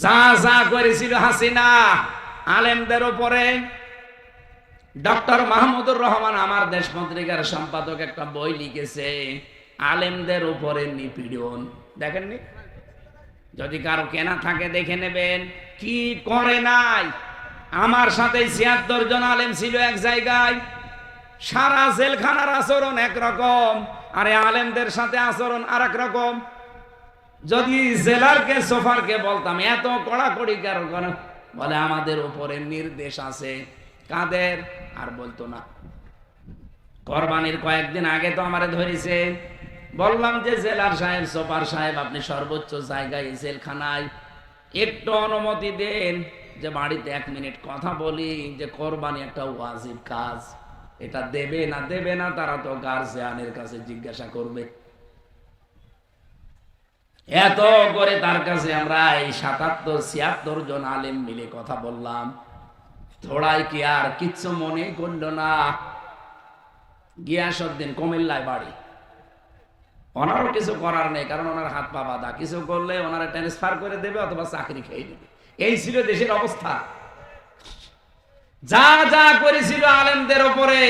যা যা করেছিল হাসিনা আলেমদের উপরে, ডক্টর মাহমুদুর রহমান আমার দেশ পত্রিকার সম্পাদক একটা বই লিখেছে, আলেমদের উপরে নিপীড়ন। দেখেননি? যদি কারো কেনা থাকে দেখে নেবেন। কি করে নাই? আমার সাথে 76 জন আলেম ছিল এক জায়গায়। সারা জেলখানার আচরণ একরকম, আরে আলেমদের সাথে আচরণ আর এক রকম। যদি জেলারকে সোফারকে বলতাম এত কড়াকড়ি কেন, বলে আমাদের উপরে নির্দেশ আছে। কাদের? আর বলতো না। কোরবানির কয়েকদিন আগে তো আমারে ধরেছে, বললাম যে জেলার সাহেব, সোফার সাহেব, আপনি সর্বোচ্চ জায়গায় জেলখানায় একটু অনুমতি দেন যে বাড়িতে 1 মিনিট কথা বলি, যে কোরবানি একটা ওয়াজিব কাজ, এটা দেবে না দেবে না তারা তো গার্জিয়ানের কাছে জিজ্ঞাসা করবে। এত করে তার কাছে আমরা এই 77-76 জন আলেম মিলে কথা বললাম। থোড়াই কি আর কিচ্ছু মনে করলো না। গিয়াসউদ্দিন কুমিল্লায় বাড়ি, ওনারও কিছু করার নেই, কারণ ওনার হাত পা বাঁধা। কিছু করলে ওনারা ট্রান্সফার করে দেবে অথবা চাকরি খেয়ে দেবে। এই ছিল দেশের অবস্থা। যা যা করেছিল আলেমদের উপরে,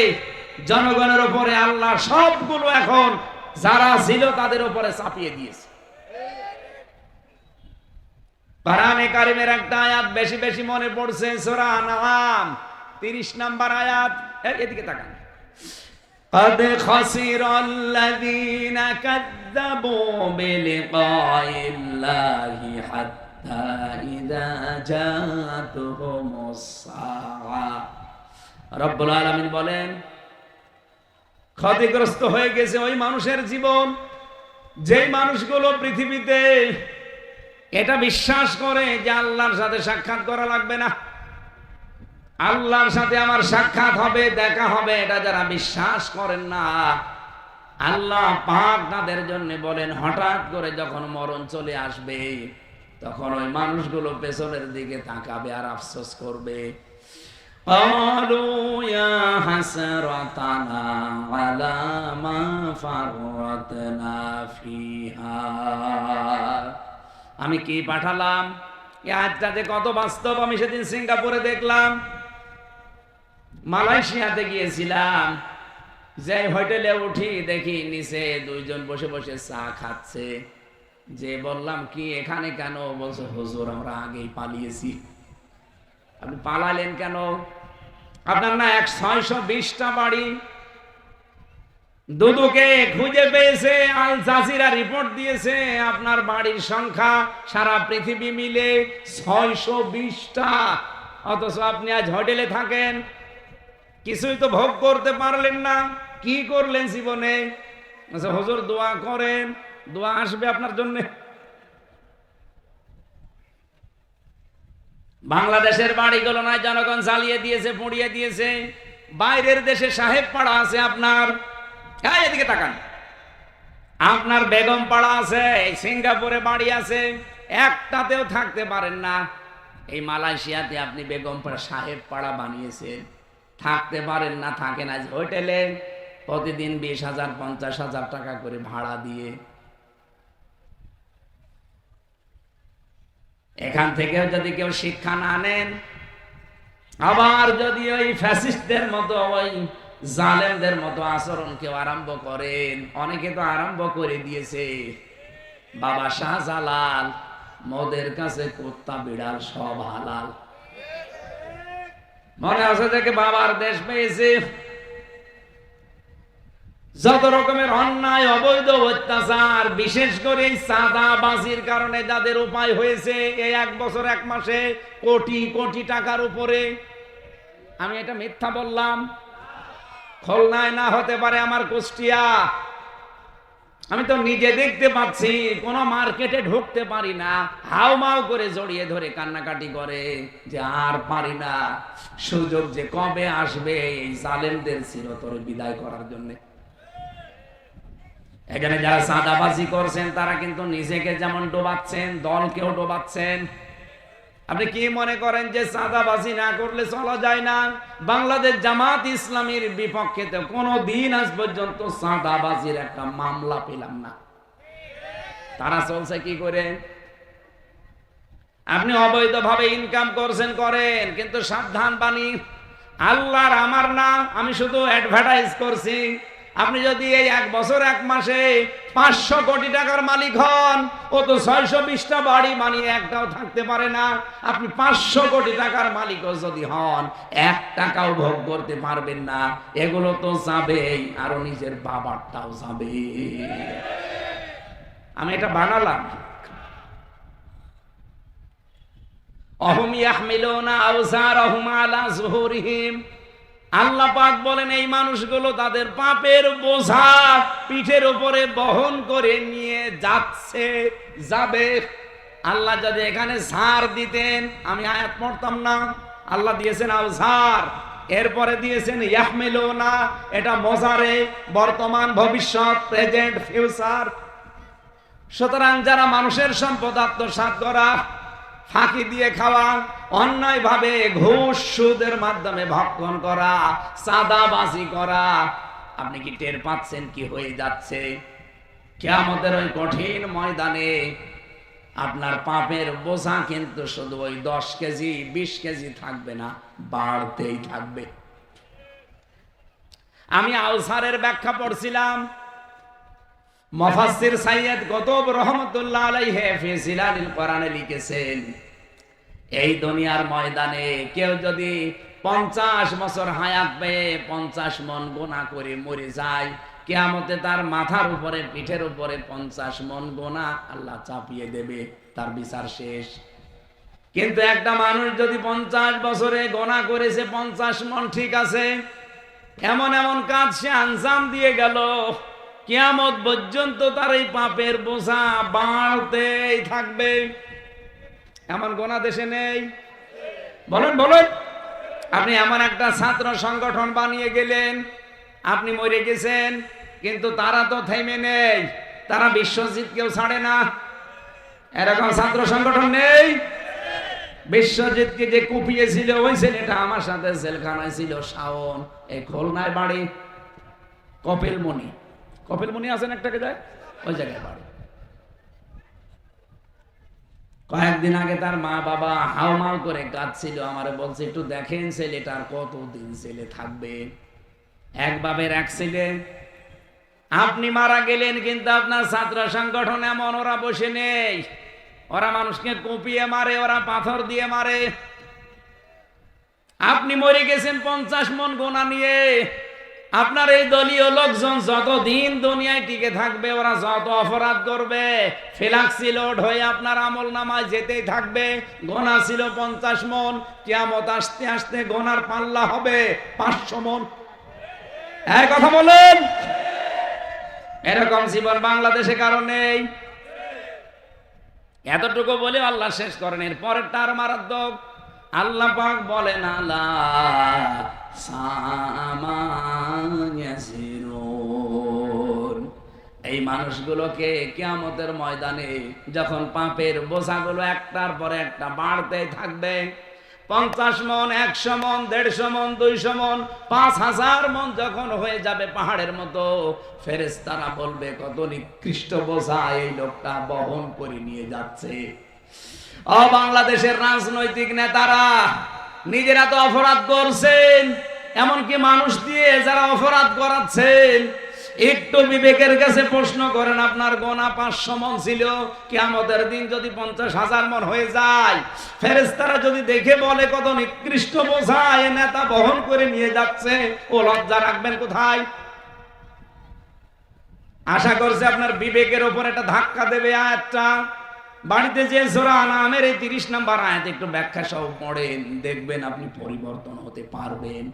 জনগণের উপরে, আল্লাহ সবগুলো এখন যারা ছিল তাদের উপরে চাপিয়ে দিয়েছে। কোরআনে কারিমের একটা আয়াত বেশি বেশি মনে পড়ছে, সূরা আনআম 30 নম্বর আয়াত। এদিকে তাকান। قد خسر الذين كذبوا بلقاء الله حتى إذا جاءتهم الساعة। রব্বুল আলামিন বলেন, ক্ষতিগ্রস্ত হয়ে গেছে ওই মানুষের জীবন যে মানুষগুলো পৃথিবীতে এটা বিশ্বাস করে যে আল্লাহর সাথে সাক্ষাৎ করা লাগবে না, আল্লাহর সাথে আমার সাক্ষাৎ হবে, দেখা হবে, এটা যারা বিশ্বাস করেন না, আল্লাহ পাক তাদের জন্য বলেন হঠাৎ করে যখন মরণ চলে আসবে তখন ওই মানুষগুলো পেছনের দিকে তাকাবে আর আফসোস করবে। قالوا يا حسرتنا على ما فرطنا فيها। আমি কি পাঠালাম, এই আয়াতটাতে কত বাস্তব। আমি সেদিন সিঙ্গাপুরে দেখলাম, মালয়েশিয়াতে গিয়েছিলাম, যে হোটেলে উঠি দেখি নিচে দুইজন বসে বসে চা খাচ্ছে। যে বললাম কি এখানে কেন? বলছে হুজুর আমরা আগেই পালিয়েছি। আপনি পালালেন কেন? আপনার না 620টা বাড়ি দুদুকে খুঁজে পেয়েছে, আল জাজিরা রিপোর্ট দিয়েছে আপনার বাড়ির সংখ্যা সারা পৃথিবী মিলে 620টা। অথচ আপনি আজ হোটেলে থাকেন, কিছুই তো ভোগ করতে পারলেন না। কি করলেন জীবনে? আচ্ছা হুজুর দোয়া করেন, দোয়া আসবে আপনার জন্য। বাংলাদেশের বাড়িগুলো নয় জনগণ জ্বালিয়ে দিয়েছে, পুড়িয়ে দিয়েছে। বাইরের দেশে সাহেব পাড়া আছে আপনার, এদিকে তাকান, আপনার বেগম পাড়া আছে, সিঙ্গাপুরে বাড়ি আছে, একটাতেও থাকতে পারেন না। এই মালয়েশিয়াতে আপনি বেগম পাড়া সাহেব পাড়া বানিয়েছেন, থাকতে পারেন না, থাকেন আজ হোটেলে প্রতিদিন 20,000 50,000 টাকা করে ভাড়া দিয়ে। এখান থেকেও যদি কেউ শিক্ষা না নেন, আবার যদি ওই ফ্যাসিস্টদের মতো ওই জালেমদের মতো আচরণ কেউ আরম্ভ করেন, অনেকে তো আরম্ভ করে দিয়েছে। বাবা শাহজালাল, মদের কাছে কুত্তা বিড়াল সব হালাল। মনে আছে থেকে বাবার দেশ পেয়েছে, যত রকমের অন্যায় অবৈধ অত্যাচার, বিশেষ করে চাঁদাবাজির কারণে যাদের উপায় হয়েছে এই 1 বছর 1 মাসে কোটি কোটি টাকার উপরে। আমি এটা মিথ্যা বললাম? খুলনায় না হতে পারে আমার কুষ্টিয়া। আমি তো নিজে দেখতে পাচ্ছি, কোন মার্কেটে ঢুকতে পারি না, হাউমাউ করে জড়িয়ে ধরে কান্নাকাটি করে যে আর পারি না, সুযোগ যে কবে আসবে এই জালেমদের চিরতর বিদায় করার জন্য। এখানে যারা চাঁদাবাজি করছেন তারা কিন্তু নিজেকে যেমন ডোবাচ্ছেন, দলকেও ডোবাচ্ছেন। আপনি কি মনে করেন যে চাঁদাবাজি না করলে চলা যায় না? বাংলাদেশ জামাত ইসলামীর বিপক্ষে তো কোনো দিন আজ পর্যন্ত চাঁদাবাজির একটা মামলা পেলাম না। তারা চলছে কি করে? আপনি অবৈধভাবে ইনকাম করছেন করেন, কিন্তু সাবধান বাণী, আল্লাহর আমার না, আমি শুধু অ্যাডভার্টাইজ করছি। আপনি যদি এই 1 বছর 1 মাসে 500 কোটি টাকার মালিক হন, ও তো 620টা বাড়ি বানিয়ে একটাও থাকতে পারে না। আপনি 500 কোটি টাকার মালিকও যদি হন, 1 টাকাও ভোগ করতে পারবেন না। এগুলো তো যাবেই, আরো নিজের বাবারটাও যাবে। আমি এটা বানালাম। অহুম ইয়াহমিলুনা আওজারহুম আলা যুহুরিহিম। আল্লাহ পাক বলেন এই মানুষগুলো তাদের পাপের বোঝা পিঠের উপরে বহন করে নিয়ে যাচ্ছে, যাবে। আল্লাহ যদি এখানে ছাড় দিতেন আমি আয়াত পড়তাম না। আল্লাহ দিয়েছেন আওজার, এরপরে দিয়েছেন ইয়াহমিলুনা, এটা মোজারে, বর্তমান, ভবিষ্যৎ, প্রেজেন্ট, ফিউচার। সুতরাং যারা মানুষের সম্পদ আত্মসাৎ করা, ফাঁকি দিয়ে খাওয়া, অন্যায় ভাবে ঘুষ সুদের মাধ্যমে ভক্ষণ করা, চাঁদাবাজি করা, আপনি কি টের পাচ্ছেন কি হয়ে যাচ্ছে? কিয়ামতের ওই কঠিন ময়দানে আপনার পাপের বোঝা কিন্তু শুধু ওই 10 কেজি 20 কেজি থাকবে না, বাড়তেই থাকবে। আমি আউসারের ব্যাখ্যা পড়ছিলাম, মুফাসসির সাইয়্যিদ কুতুব রহমাতুল্লাহ আলাইহি ফি জিলালিল কোরআনে লিখেছেন, এই দুনিয়ার ময়দানে কেউ যদি 50 বছর হায়াত পেয়ে 50 মন গুনাহ করে মরে যায়, কিয়ামতে তার মাথার উপরে পিঠের উপরে 50 মন গুনাহ আল্লাহ চাপিয়ে দেবে, তার বিচার শেষ। কিন্তু একটা মানুষ যদি 50 বছরে গুনাহ করেছে 50 মন, ঠিক আছে, এমন এমন কাজ সে আঞ্জাম দিয়ে গেল, কিয়ামত পর্যন্ত তার এই পাপের বোঝা বাড়তেই থাকবে। এমন গোনা দেশে নেই? বলেন বলেন। আপনি এমন একটা ছাত্র সংগঠন বানিয়ে গেলেন, আপনি মরে গেছেন, কিন্তু তারা তো থেমে নেই, তারা বিশ্বজিৎকেও ছাড়ে না। এরকম ছাত্র সংগঠন নেই? বিশ্বজিৎকে যে কুপিয়েছিল ওই ছেলেটা আমার সাথে জেলখানায় ছিল, শাওন, এই খুলনায় বাড়ি, কপিলমণি, কপিলমণি আছেন একটাকে যায়, ওই জায়গায় বাড়ি। কয়েকদিন আগে তার মা বাবা হাউমাউ করে কাঁদছিল, আমারে বলছে একটু দেখেন ছেলেটার কতদিন ছেলে থাকবে। এক বাবের এক ছেলে। আপনি মারা গেলেন, কিন্তু আপনার ছাত্র সংগঠন এমন, ওরা বসে নেই, ওরা মানুষকে কুপিয়ে মারে, ওরা পাথর দিয়ে মারে। আপনি মরে গেছেন 50 মন গোনা নিয়ে, আপনার এই দলীয় লোকজন যতদিন দুনিয়ায় টিকে থাকবে, ওরা যত অপরাধ করবে ফ্লাক্সি লোড হয়ে আপনার আমল নামায় যেতেই থাকবে। গোনা ছিল 50 মন, কিয়ামত আসতে আসতে গোনার পাল্লা হবে 500 মন। এই কথা বলেন। এরকম জীবন বাংলাদেশে কারো নেই। এতটুকু বলে আল্লাহ শেষ করেন, এর পরেরটা আর মারাত্মক। আল্লাহ পাক বলেন, আলা সামায়াসিরুন, এই মানুষগুলোকে কিয়ামতের ময়দানে যখন পাপের বোঝাগুলো একটার পরে একটা বাড়তেই থাকবে, 50 মন, 100 মন, 150 মন, 200 মন, 5000 মন যখন হয়ে যাবে পাহাড়ের মতো, ফেরেশতারা বলবে কত নিকৃষ্ট বোঝা এই লোকটা বহন করে নিয়ে যাচ্ছে। ও বাংলাদেশের রাজনৈতিক নেতারা, নিজেরা তো অপরাধ করছেন, এমনকি মানুষ দিয়ে যারা অপরাধ করাচ্ছেন, একটু বিবেকের কাছে প্রশ্ন করেন, আপনার গোনা 500 মন ছিল, কিয়ামতের দিন যদি 50,000 মন হয়ে যায়, ফেরেশতারা যদি দেখে বলে কত নিকৃষ্ট বোঝা এ নেতা বহন করে নিয়ে যাচ্ছে, ও লজ্জা রাখবেন কোথায়? আশা করছে আপনার বিবেকের উপর একটা ধাক্কা দেবে আয়াতটা। বাড়িতে যে সূরা আনামের এই 30 নম্বর আয়াত একটু ব্যাখ্যা সহ পড়েন, দেখবেন আপনি পরিবর্তন হতে পারবেন।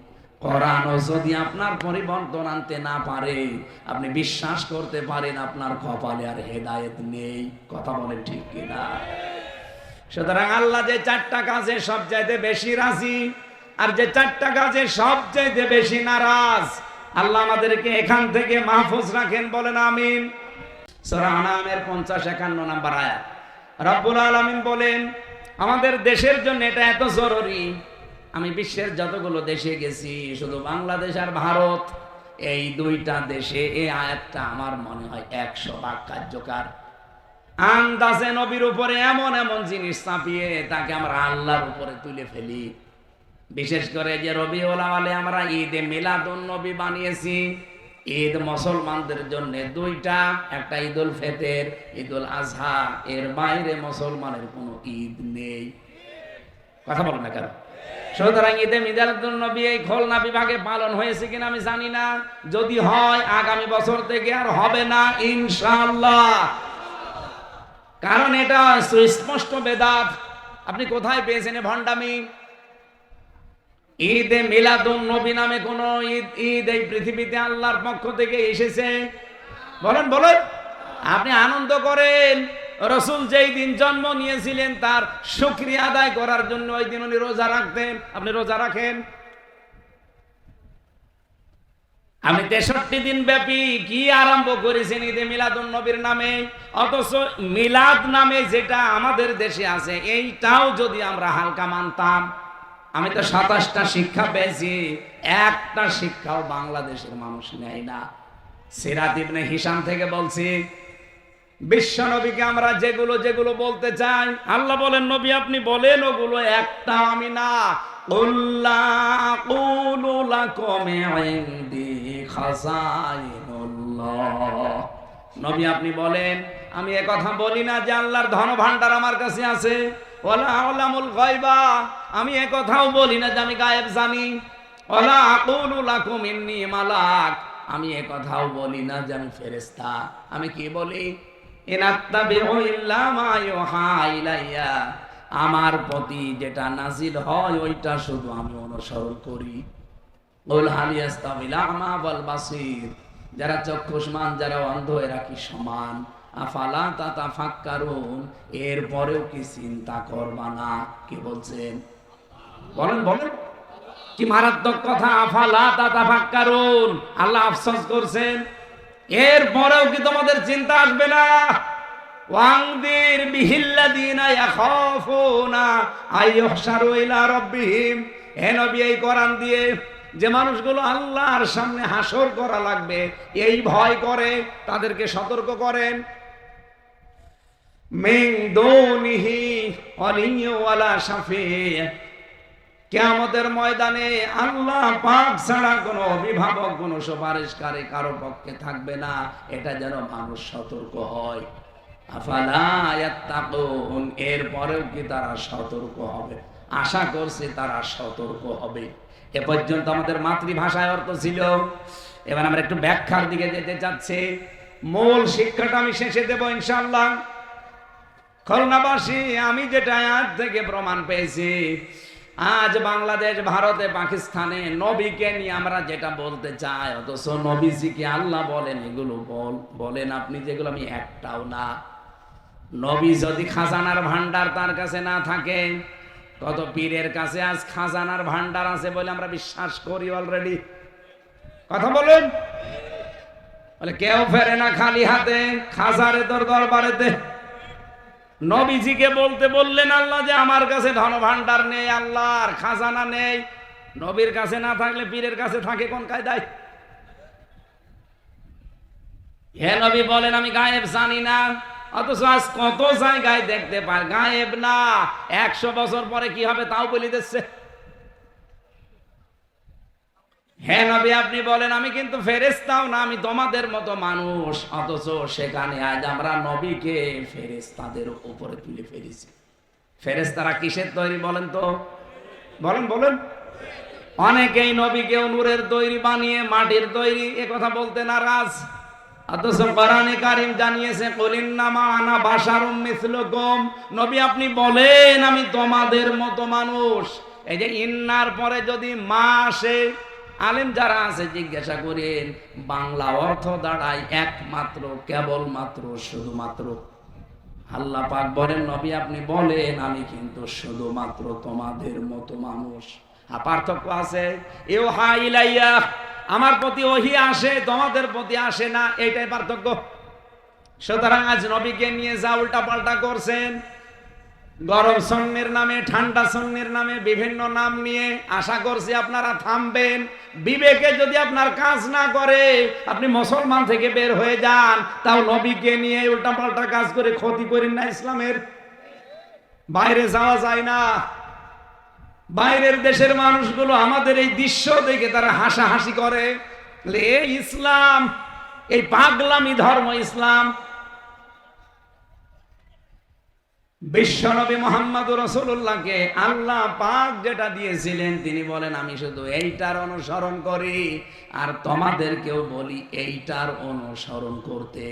কোরআনও যদি আপনার পরিবর্তন আনতে না পারে, আপনি বিশ্বাস করতে পারেন আপনার কপালে আর হেদায়েত নেই। কথা বলেন ঠিক কিনা? সুতরাং আল্লাহ যে 4টা কাজে সবচাইতে বেশি রাজি, আর যে 4টা কাজে সবচাইতে বেশি নারাজ, আল্লাহ আমাদেরকে এখান থেকে মাহফুজ রাখেন, বলেন আমিন। সূরা আনামের 50-51 নম্বর আয়াত রব্বুল আলামিন বলেন, আমাদের দেশের জন্য এটা এত জরুরি, আমি বিশ্বের যতগুলো দেশে গেছি, শুধু বাংলাদেশ আর ভারত, এই 2টা দেশে এই আয়াতটা আমার মনে হয় 100 ভাগ কার্যকর। আন্দাজে নবীর উপরে এমন এমন জিনিস চাপিয়ে তাকে আমরা আল্লাহর উপরে তুলে ফেলি। বিশেষ করে যে রবিউল আউয়ালে আমরা ঈদে মিলাদুন নবী বানিয়েছি, ঈদ মুসলমানদের জন্য 2টা, একটা ঈদুল ফিতর, ঈদুল আজহা, এর বাইরে মুসলমানের কোনো ঈদ নেই। কথা বলেন না কেন? সুতরাং ঈদে মিলাদুন নবী এই খুলনা বিভাগে পালন হয়েছে কিনা আমি জানি না, যদি হয় আগামী বছর থেকে আর হবে না ইনশাআল্লাহ, কারণ এটা সুস্পষ্ট বেদাত। আপনি কোথায় পেয়েছেন ভণ্ডামি? ঈদে মিলাদুন নবী নামে কোন ঈদ এই পৃথিবীতে আল্লাহর পক্ষ থেকে এসেছে? বলেন বলেন। আপনি আনন্দ করেন, রাসূল যেই দিন জন্ম নিয়েছিলেন তার শুকরিয়া আদায় করার জন্য ওই দিন উনি রোজা রাখতেন, আপনি রোজা রাখেন। আপনি 63 দিন ব্যাপী কি আরম্ভ করেছেন ঈদে মিলাদুন নবীর নামে, অথচ মিলাদ নামে যেটা আমাদের দেশে আছে এইটাও যদি আমরা হালকা মানতাম। আমি তো 27টা শিক্ষা পেয়েছি, একটা শিক্ষাও বাংলাদেশের মানুষ নেয় না। সিরাত ইবনে হিশাম থেকে বলছি, বিশ্ব নবীকে আমরা যেগুলো যেগুলো বলতে চাই, আল্লাহ বলেন নবী আপনি বলেন ওগুলো একটা আমি না। কুল্লা আকুলু লাকুম ইনদি খাযাইনুল্লাহ, নবী আপনি বলেন আমি এ কথা বলি না যে আল্লাহর ধন ভান্ডার আমার কাছে আছে। ওয়ালা আলামুল গায়বা, আমি এ কথাও বলি না যে আমি গায়েব জানি। ওয়ালা আকুলু লাকুম ইন্নী মালাক, আমি এ কথাও বলি না যে আমি ফেরেশতা। আমি কি বলি? ইনাত্তাবিউ ইল্লা মা ইউহা ইলাইয়া, আমার প্রতি যেটা নাজিল হয় ওইটা শুধু আমি অনুসরণ করি। কুল হাল ইয়াস্তাবিল আমা ওয়াল বাসীর, যারা চক্ষুষ্মান যারা অন্ধ এরা কি সমান? আফালা তাতাফাক্কারুন, এরপরেও কি চিন্তা করবা না? কি বলছেন বলেন বলেন, কি মারাত্মক কথা! আফালা তাতাফাক্কারুন, আল্লাহ আফসোস করছেন, এরপরেও কি তোমাদের চিন্তা আসবে না? ওয়াংদির বিহিল্লাযিনা ইয়াখাফুনা আইয়ুহশারু ইলা রাব্বিহিম, হে নবী এই কোরআন দিয়ে যে মানুষগুলো আল্লাহর সামনে হাসর করা লাগবে এই ভয় করে তাদেরকে সতর্ক করেন। মিন দুনিহি ওয়ালিয়্যুন ওয়ালা শাফি', কিয়ামতের ময়দানে আল্লাহ পাক ছাড়া কোনো অভিভাবক কোনো সুপারিশকারী কারো পক্ষে থাকবে না, এটা যেন মানুষ সতর্ক হয়। আফালা ইয়াত্তাকুন, এরপরেও কি তারা সতর্ক হবে? আশা করছে তারা সতর্ক হবে। এ পর্যন্ত আমাদের মাতৃভাষায় অর্থ ছিল, এবার আমরা একটু ব্যাখ্যার দিকে যেতে চাচ্ছি। মূল শিক্ষাটা আমি শেষে দেব ইনশাআল্লাহ। খুলনাবাসী, আমি যেটা আয়াত থেকে প্রমাণ পেয়েছি, আজ বাংলাদেশ ভারতে পাকিস্তানে নবীকে নিয়ে আমরা যেটা বলতে চাই, অথচ নবীজিকে আল্লাহ বলেন এগুলো বলেন আপনি যেগুলো আমি একটাও না। নবী যদি খাজানার ভান্ডার তার কাছে না থাকে, কত পীরের কাছে আজ খাজানার ভান্ডার আছে বলে আমরা বিশ্বাস করি অলরেডি। কথা বলেন, বলে কেউ ফেরে না খালি হাতে, খাজারে তোর দরবারেতে। নবীজিকে বলতে বললেন আল্লাহ যে আমার কাছে ধন ভান্ডার নেই, আল্লাহর খাজানা নেই। নবীর কাছে না থাকলে পীরের কাছে থাকে কোন কায়দায়? হে নবী বলেন আমি গায়েব জানি না, অথচ আজ কত জায়গায় দেখতে পায় গায়েব না, 100 বছর পরে কি হবে তাও বলে দিচ্ছে। হে নবী আপনি বলেন আমি কিন্তু ফেরেশতাও না, আমি তোমাদের মতো মানুষ, অথচ সেখানে আজ আমরা নবীকে ফেরেশতাদের উপরে তুলে ফেলেছি। ফেরেশতারা কিসের তৈরি বলেন তো? বলেন বলেন। অনেকেই নবীকে নূরের তৈরি বানিয়ে মাটির তৈরি এ কথা বলতে নারাজ, অথচ কোরআনে কারীম জানিয়েছে কুলিন্নামা আনা বাশারুম মিসলুকুম, নবী আপনি বলেন আমি তোমাদের মতো মানুষ। এই যে ইন্নার পরে যদি মা আসে, আলেম যারা আছে জিজ্ঞাসা করেন বাংলা অর্থ দাঁড়ায় একমাত্র, কেবলমাত্র, শুধুমাত্র। আল্লাহ পাক বলেন নবী আপনি বলেন আমি কিন্তু শুধুমাত্র তোমাদের মতো মানুষ। পার্থক্য আছে, ইউহা ইলাইয়া, আমার প্রতি ওহী আসে, তোমাদের প্রতি আসে না, এইটাই পার্থক্য। সুতরাং আজ নবীকে নিয়ে যা উল্টা পাল্টা করছেন, গরম সন্ন্যের নামে, ঠান্ডা সন্ন্যের নামে বিভিন্ন নাম নিয়ে, আশা করছি আপনারা থামবেন। বিবেকে যদি আপনার কাজ না করে আপনি মুসলমান থেকে বের হয়ে যান, তাও নবীকে নিয়ে উল্টা পাল্টা কাজ করে ক্ষতি করেন না ইসলামের। বাইরে যাওয়া যায় না, বাইরের দেশের মানুষগুলো আমাদের এই দৃশ্য দেখে তারা হাসাহাসি করে, এই ইসলাম, এই পাগলামি ধর্ম ইসলাম। বিশ্বনবী মুহাম্মদুর রাসূলুল্লাহকে আল্লাহ পাক যেটা দিয়েছিলেন তিনি বলেন আমি শুধু এইটার অনুসরণ করি, আর তোমাদেরকেও বলি এইটার অনুসরণ করতে।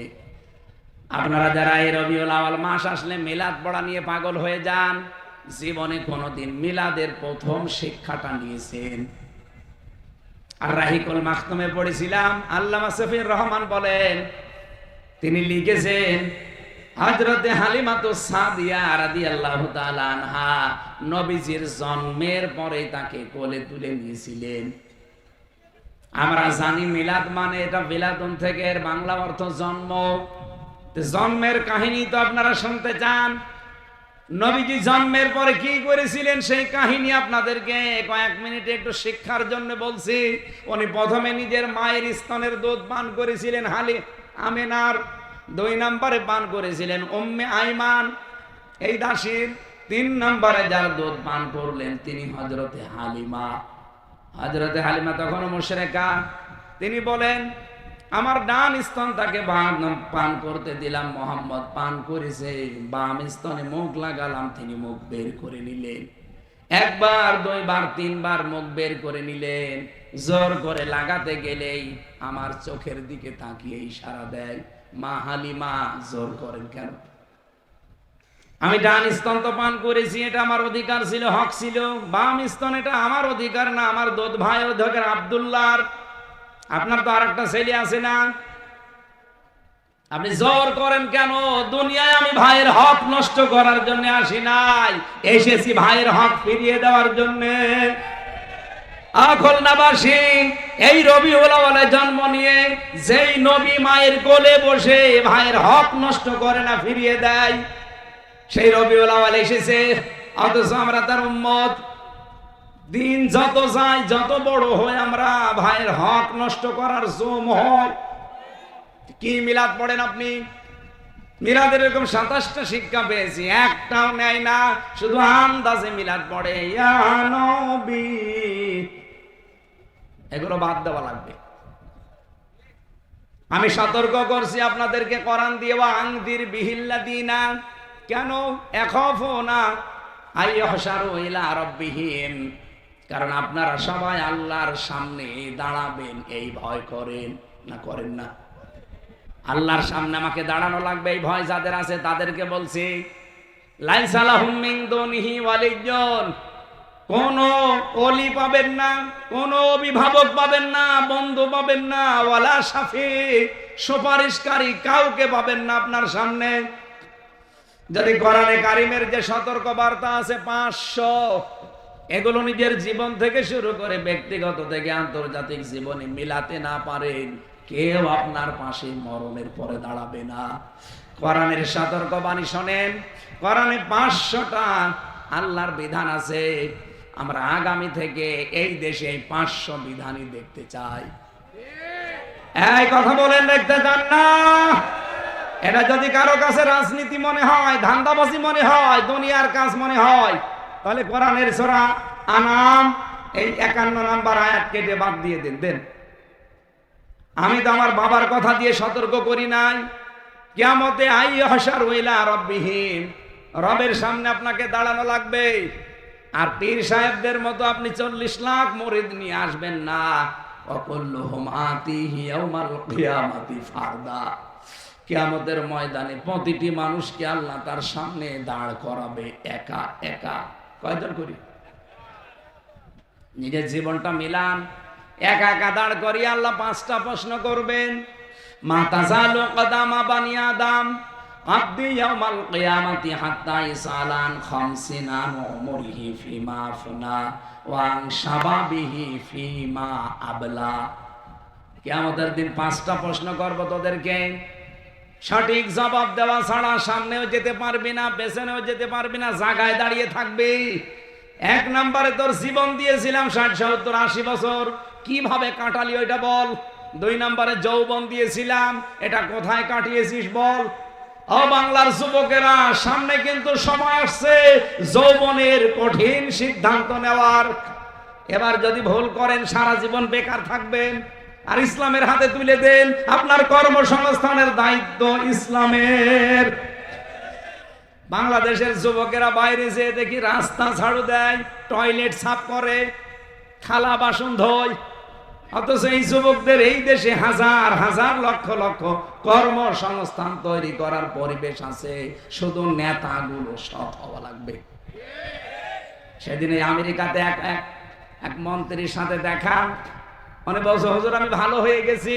আপনারা যারা এই রবিউল আউয়াল মাস আসলে মিলাদ পড়া নিয়ে পাগল হয়ে যান, জীবনে কোনোদিন মিলাদের প্রথম শিক্ষাটা নিয়েছেন? আর রাহিকুল মাখতুমে পড়েছিলাম, আল্লামা সফির রহমান বলেন, তিনি লিখেছেন হযরতে হালিমাতুস সাদিয়া রাদিয়াল্লাহু তাআলা আনহা নবীজির জন্মের পরে তাকে কোলে তুলে নিয়েছিলেন। আমরা জানি মিলাদ মানে এটা বিলাদুন থেকে এর বাংলা অর্থ জন্ম। জন্মের কাহিনী তো আপনারা শুনতে চান। নবীজি জন্মের পরে কি করেছিলেন সেই কাহিনী আপনাদেরকে কয়েক মিনিটে একটু শিক্ষার জন্য বলছি। উনি প্রথমে নিজের মায়ের স্তনের দুধ পান করেছিলেন আমেনার 2 নম্বরে পান করেছিলেন উম্মে আইমান এই দাসীর। 3 নম্বরে যার দুধ পান করলেন তিনি হযরতে হালিমা। হযরতে হালিমা তখন মুশরিকা। তিনি বলেন আমার ডান স্তন তাকে পান করতে দিলাম, মোহাম্মদ পান করেছে, বাম স্তনে মুখ লাগালাম, তিনি মুখ বের করে নিলেন। 1 বার 2 বার 3 বার মুখ বের করে নিলেন। জোর করে লাগাতে গেলেই আমার চোখের দিকে তাকিয়ে ইশারা দেয়, মা হালিমা জোর করেন কেন? আমি ডান স্তন তো পান করেছি, এটা আমার অধিকার ছিল, হক ছিল। বাম স্তন এটা আমার অধিকার না, আমার দুধ ভাই অধিকার আব্দুল্লাহর। আপনার তো আরেকটা ছেলে আছে না, আপনি জোর করেন কেন? দুনিয়ায় আমি ভাইয়ের হক নষ্ট করার জন্য আসি নাই, এসেছি ভাইয়ের হক ফিরিয়ে দেওয়ার জন্য। খুলনাবাসী এই রবিউল আউয়ালে জন্ম নিয়ে যেই নবী মায়ের কোলে বসে ভাইয়ের হক নষ্ট করে না, ফিরিয়ে দেয়, সেই রবিউল আউয়াল এসেছে, অথচ আমরা তার উম্মত। দিন যত যায়, যত বড় হয়, আমরা ভাইয়ের হক নষ্ট করার জম হয়। কি মিলাদ পড়েন আপনি? মিলাদের এরকম 27টা শিক্ষা পেয়েছি, একটাও নেয় না, শুধু আন্দাজে মিলাদ পড়ে, ইয়া নবী। এগুলো বাদ দেওয়া লাগবে। আমি সতর্ক করছি আপনাদেরকে কোরআন দিয়ে, আনদির বিহিল্লাদিনা, কেন? এখাফুনা আইয়ুহশারু ইলা রাব্বিহিম, কারণ আপনারা সবাই আল্লাহর সামনে দাঁড়াবেন, এই ভয় করেন না? করেন না? আল্লাহর সামনে আমাকে দাঁড়ানো লাগবে, এই ভয় যাদের আছে তাদেরকে বলছি, লাইসা লাহুম মিন দুনিহি ওয়ালিয়্যুন, কোন ওলি পাবেন না, কোন অভিভাবক পাবেন না, বন্ধু পাবেন না, ওয়ালা শাফি, সুপারিশকারী কাউকে পাবেন না আপনার সামনে। যদি কোরআনে কারিমের যে সতর্ক বার্তা আছে 500, এগুলো নিজের জীবন থেকে শুরু করে ব্যক্তিগত থেকে আন্তর্জাতিক জীবনে মিলাতে না পারেন, কেউ আপনার পাশে মরণের পরে দাঁড়াবে না। কোরআনের সতর্ক বাণী শোনেন। কোরআনে 500টা আল্লাহর বিধান আছে। আমরা আগামী থেকে এই দেশে 500 বিধানই দেখতে চাই। এই কথা বলেন, দেখতে চান না? এটা যদি কারো কাছে রাজনীতি মনে হয়, ধান্দাবাজি মনে হয়, দুনিয়ার কাজ মনে হয়, তাহলে কোরআনের সূরা আনাম এই 51 নম্বর আয়াত কেটে বাদ দিয়ে দেন। আমি তো আমার বাবার কথা দিয়ে সতর্ক করি নাই, কিয়ামতে আইয়ুহশারু ইলা রাব্বিহিম, রবের সামনে আপনাকে দাঁড়ানো লাগবে। আর পীর সাহেবদের মতো আপনি 40 লাখ মুরিদ নিয়ে আসবেন না। ওয়াকুল্লুহুম আতিহি ইয়াউমাল কিয়ামাতি ফারদা, কিয়ামতের ময়দানে প্রতিটি মানুষকে আল্লাহ তার সামনে দাঁড় করাবে একা একা। কয়জন করি? নিজের জীবনটা মিলান, একা একা দাঁড় করিয়ে আল্লাহ 5টা প্রশ্ন করবেন। মা তাযালু কদামা বানি আদম আব্দি ইয়াউমাল কিয়ামাতি হাত্তা ইসালান খামসিনা উমরিহি ফিমা আফনা ওয়া আন শাবাবিহি ফিমা আবলা। কিয়ামতের দিন 5টা প্রশ্ন করব তোদেরকে, সঠিক জবাব দেওয়া ছাড়া সামনেও যেতে পারবি না, পেছনেও যেতে পারবি না, জায়গায় দাঁড়িয়ে থাকবি। 1 নম্বরে তোর জীবন দিয়েছিলাম 60, 70, 80 বছর, কিভাবে কাটালি ওইটা বল। 2 নম্বরে যৌবন দিয়েছিলাম, এটা কোথায় কাটিয়েছিস বল। ও বাংলার যুবকেরা, সামনে কিন্তু সময় আসছে যৌবনের কঠিন সিদ্ধান্ত নেওয়ার। এবার যদি ভুল করেন সারা জীবন বেকার থাকবেন। আর ইসলামের হাতে তুলে দেন, আপনার কর্মসংস্থানের দায়িত্ব ইসলামের। বাংলাদেশের যুবকেরা বাইরে যেয়ে দেখি রাস্তা ঝাড়ু দেয়, টয়লেট সাফ করে, থালা বাসন ধোয়, অথচ এই যুবকদের এই দেশে হাজার হাজার লক্ষ লক্ষ কর্মসংস্থান তৈরি করার পরিবেশ আছে। শুধু নেতাগুলো সৎ হওয়া লাগবে। সেদিন আমেরিকাতে এক মন্ত্রীর সাথে দেখা, মানে বলছে হুজুর আমি ভালো হয়ে গেছি,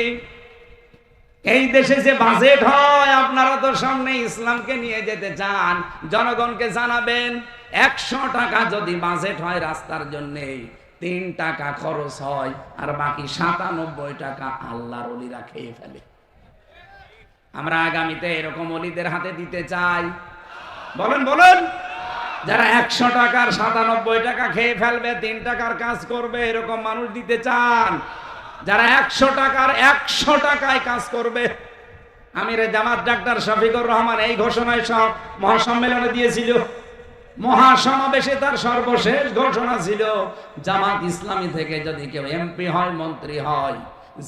এই দেশে যে বাজেট হয় আপনারা তো সামনে ইসলামকে নিয়ে যেতে চান, জনগণকে জানাবেন 100 টাকা যদি বাজেট হয় রাস্তার জন্য, 3 টাকা খরচ হয়, আর বাকি 97 টাকা আল্লাহর ওলিরা খেয়ে ফেলে। আমরা আগামীতে এরকম ওলিদের হাতে দিতে চাই। বলেন বলেন, যারা 100 টাকার 97 টাকা খেয়ে ফেলবে, 3 টাকার কাজ করবে, এরকম মানুষ দিতে চান? যারা 100 টাকার 100 টাকায় কাজ করবে, আমিরে জামাত ডাক্তার শফিকুর রহমান এই ঘোষণায় সব মহাসম্মেলনে দিয়েছিল। মহাসমাবেশে তার সর্বশেষ ঘোষণা ছিল, জামাত ইসলামী থেকে যদি কেউ এমপি হয়, মন্ত্রী হয়,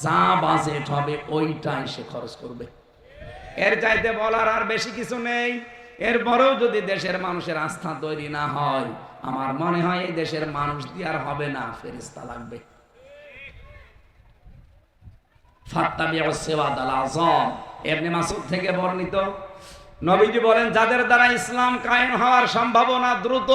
যা বাজেট হবে ওইটাই সে খরচ করবে। এর চাইতে বলার আর বেশি কিছু নেই। এরপরেও যদি দেশের মানুষের আস্থা তৈরি না হয়, আমার মনে হয় এই দেশের মানুষ দিয়ে আর হবে না, ফেরেশতা লাগবে। ফাত্তাবিউস সিরাতাল আযম ইবনে মাসউদ থেকে বর্ণিত, নবীজি বলেন, যাদের দ্বারা ইসলাম কায়েম হওয়ার সম্ভাবনা দ্রুত,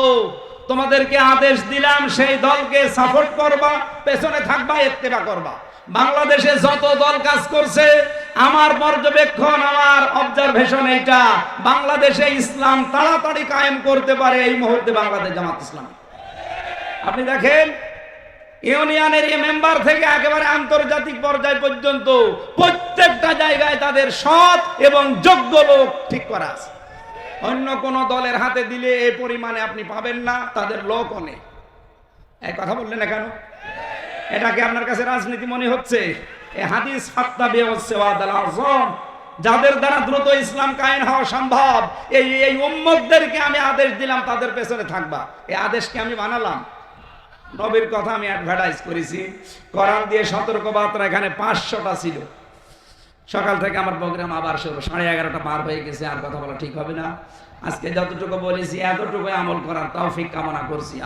তোমাদেরকে আদেশ দিলাম সেই দলকে সাপোর্ট করবা, পেছনে থাকবা, ইত্তেবা করবা। বাংলাদেশে যত দল কাজ করছে, আমার পর্যবেক্ষণ, আমার অবজারভেশন এইটা, বাংলাদেশে ইসলাম তাড়াতাড়ি কায়েম করতে পারে এই মুহূর্তে বাংলাদেশ জামাত ইসলামী। আপনি দেখেন, ইউনিয়নের এই মেম্বার থেকে একেবারে আন্তর্জাতিক পর্যায় পর্যন্ত প্রত্যেকটা জায়গায় তাদের সৎ এবং যোগ্য লোক ঠিক করা আছে। অন্য কোন দলের হাতে দিলে এই পরিমাণে আপনি পাবেন না, তাদের লোক অনেক। এই কথা বললেন না কেন? এটাকে আপনার কাছে রাজনীতি মনে হচ্ছে? এই হাদিস ফাত্তাবিউস সিরাতাল আযম, যাদের দ্বারা দ্রুত ইসলাম কায়েম হওয়া সম্ভব, এই উম্মতদেরকে আমি আদেশ দিলাম তাদের পেছনে থাকবা। এই আদেশকে আমি বানালাম, নবীর কথা আমি অ্যাডভার্টাইজ করেছি। কোরআন দিয়ে সতর্কবার্তা এখানে 500টা ছিল। সকাল থেকে আমার প্রোগ্রাম আবার শুরু, 11:30 পার হয়ে গেছে, আর কথা বলা ঠিক হবে না। আজকে যতটুকু বলেছি এতটুকু আমল করার তৌফিক কামনা করছি।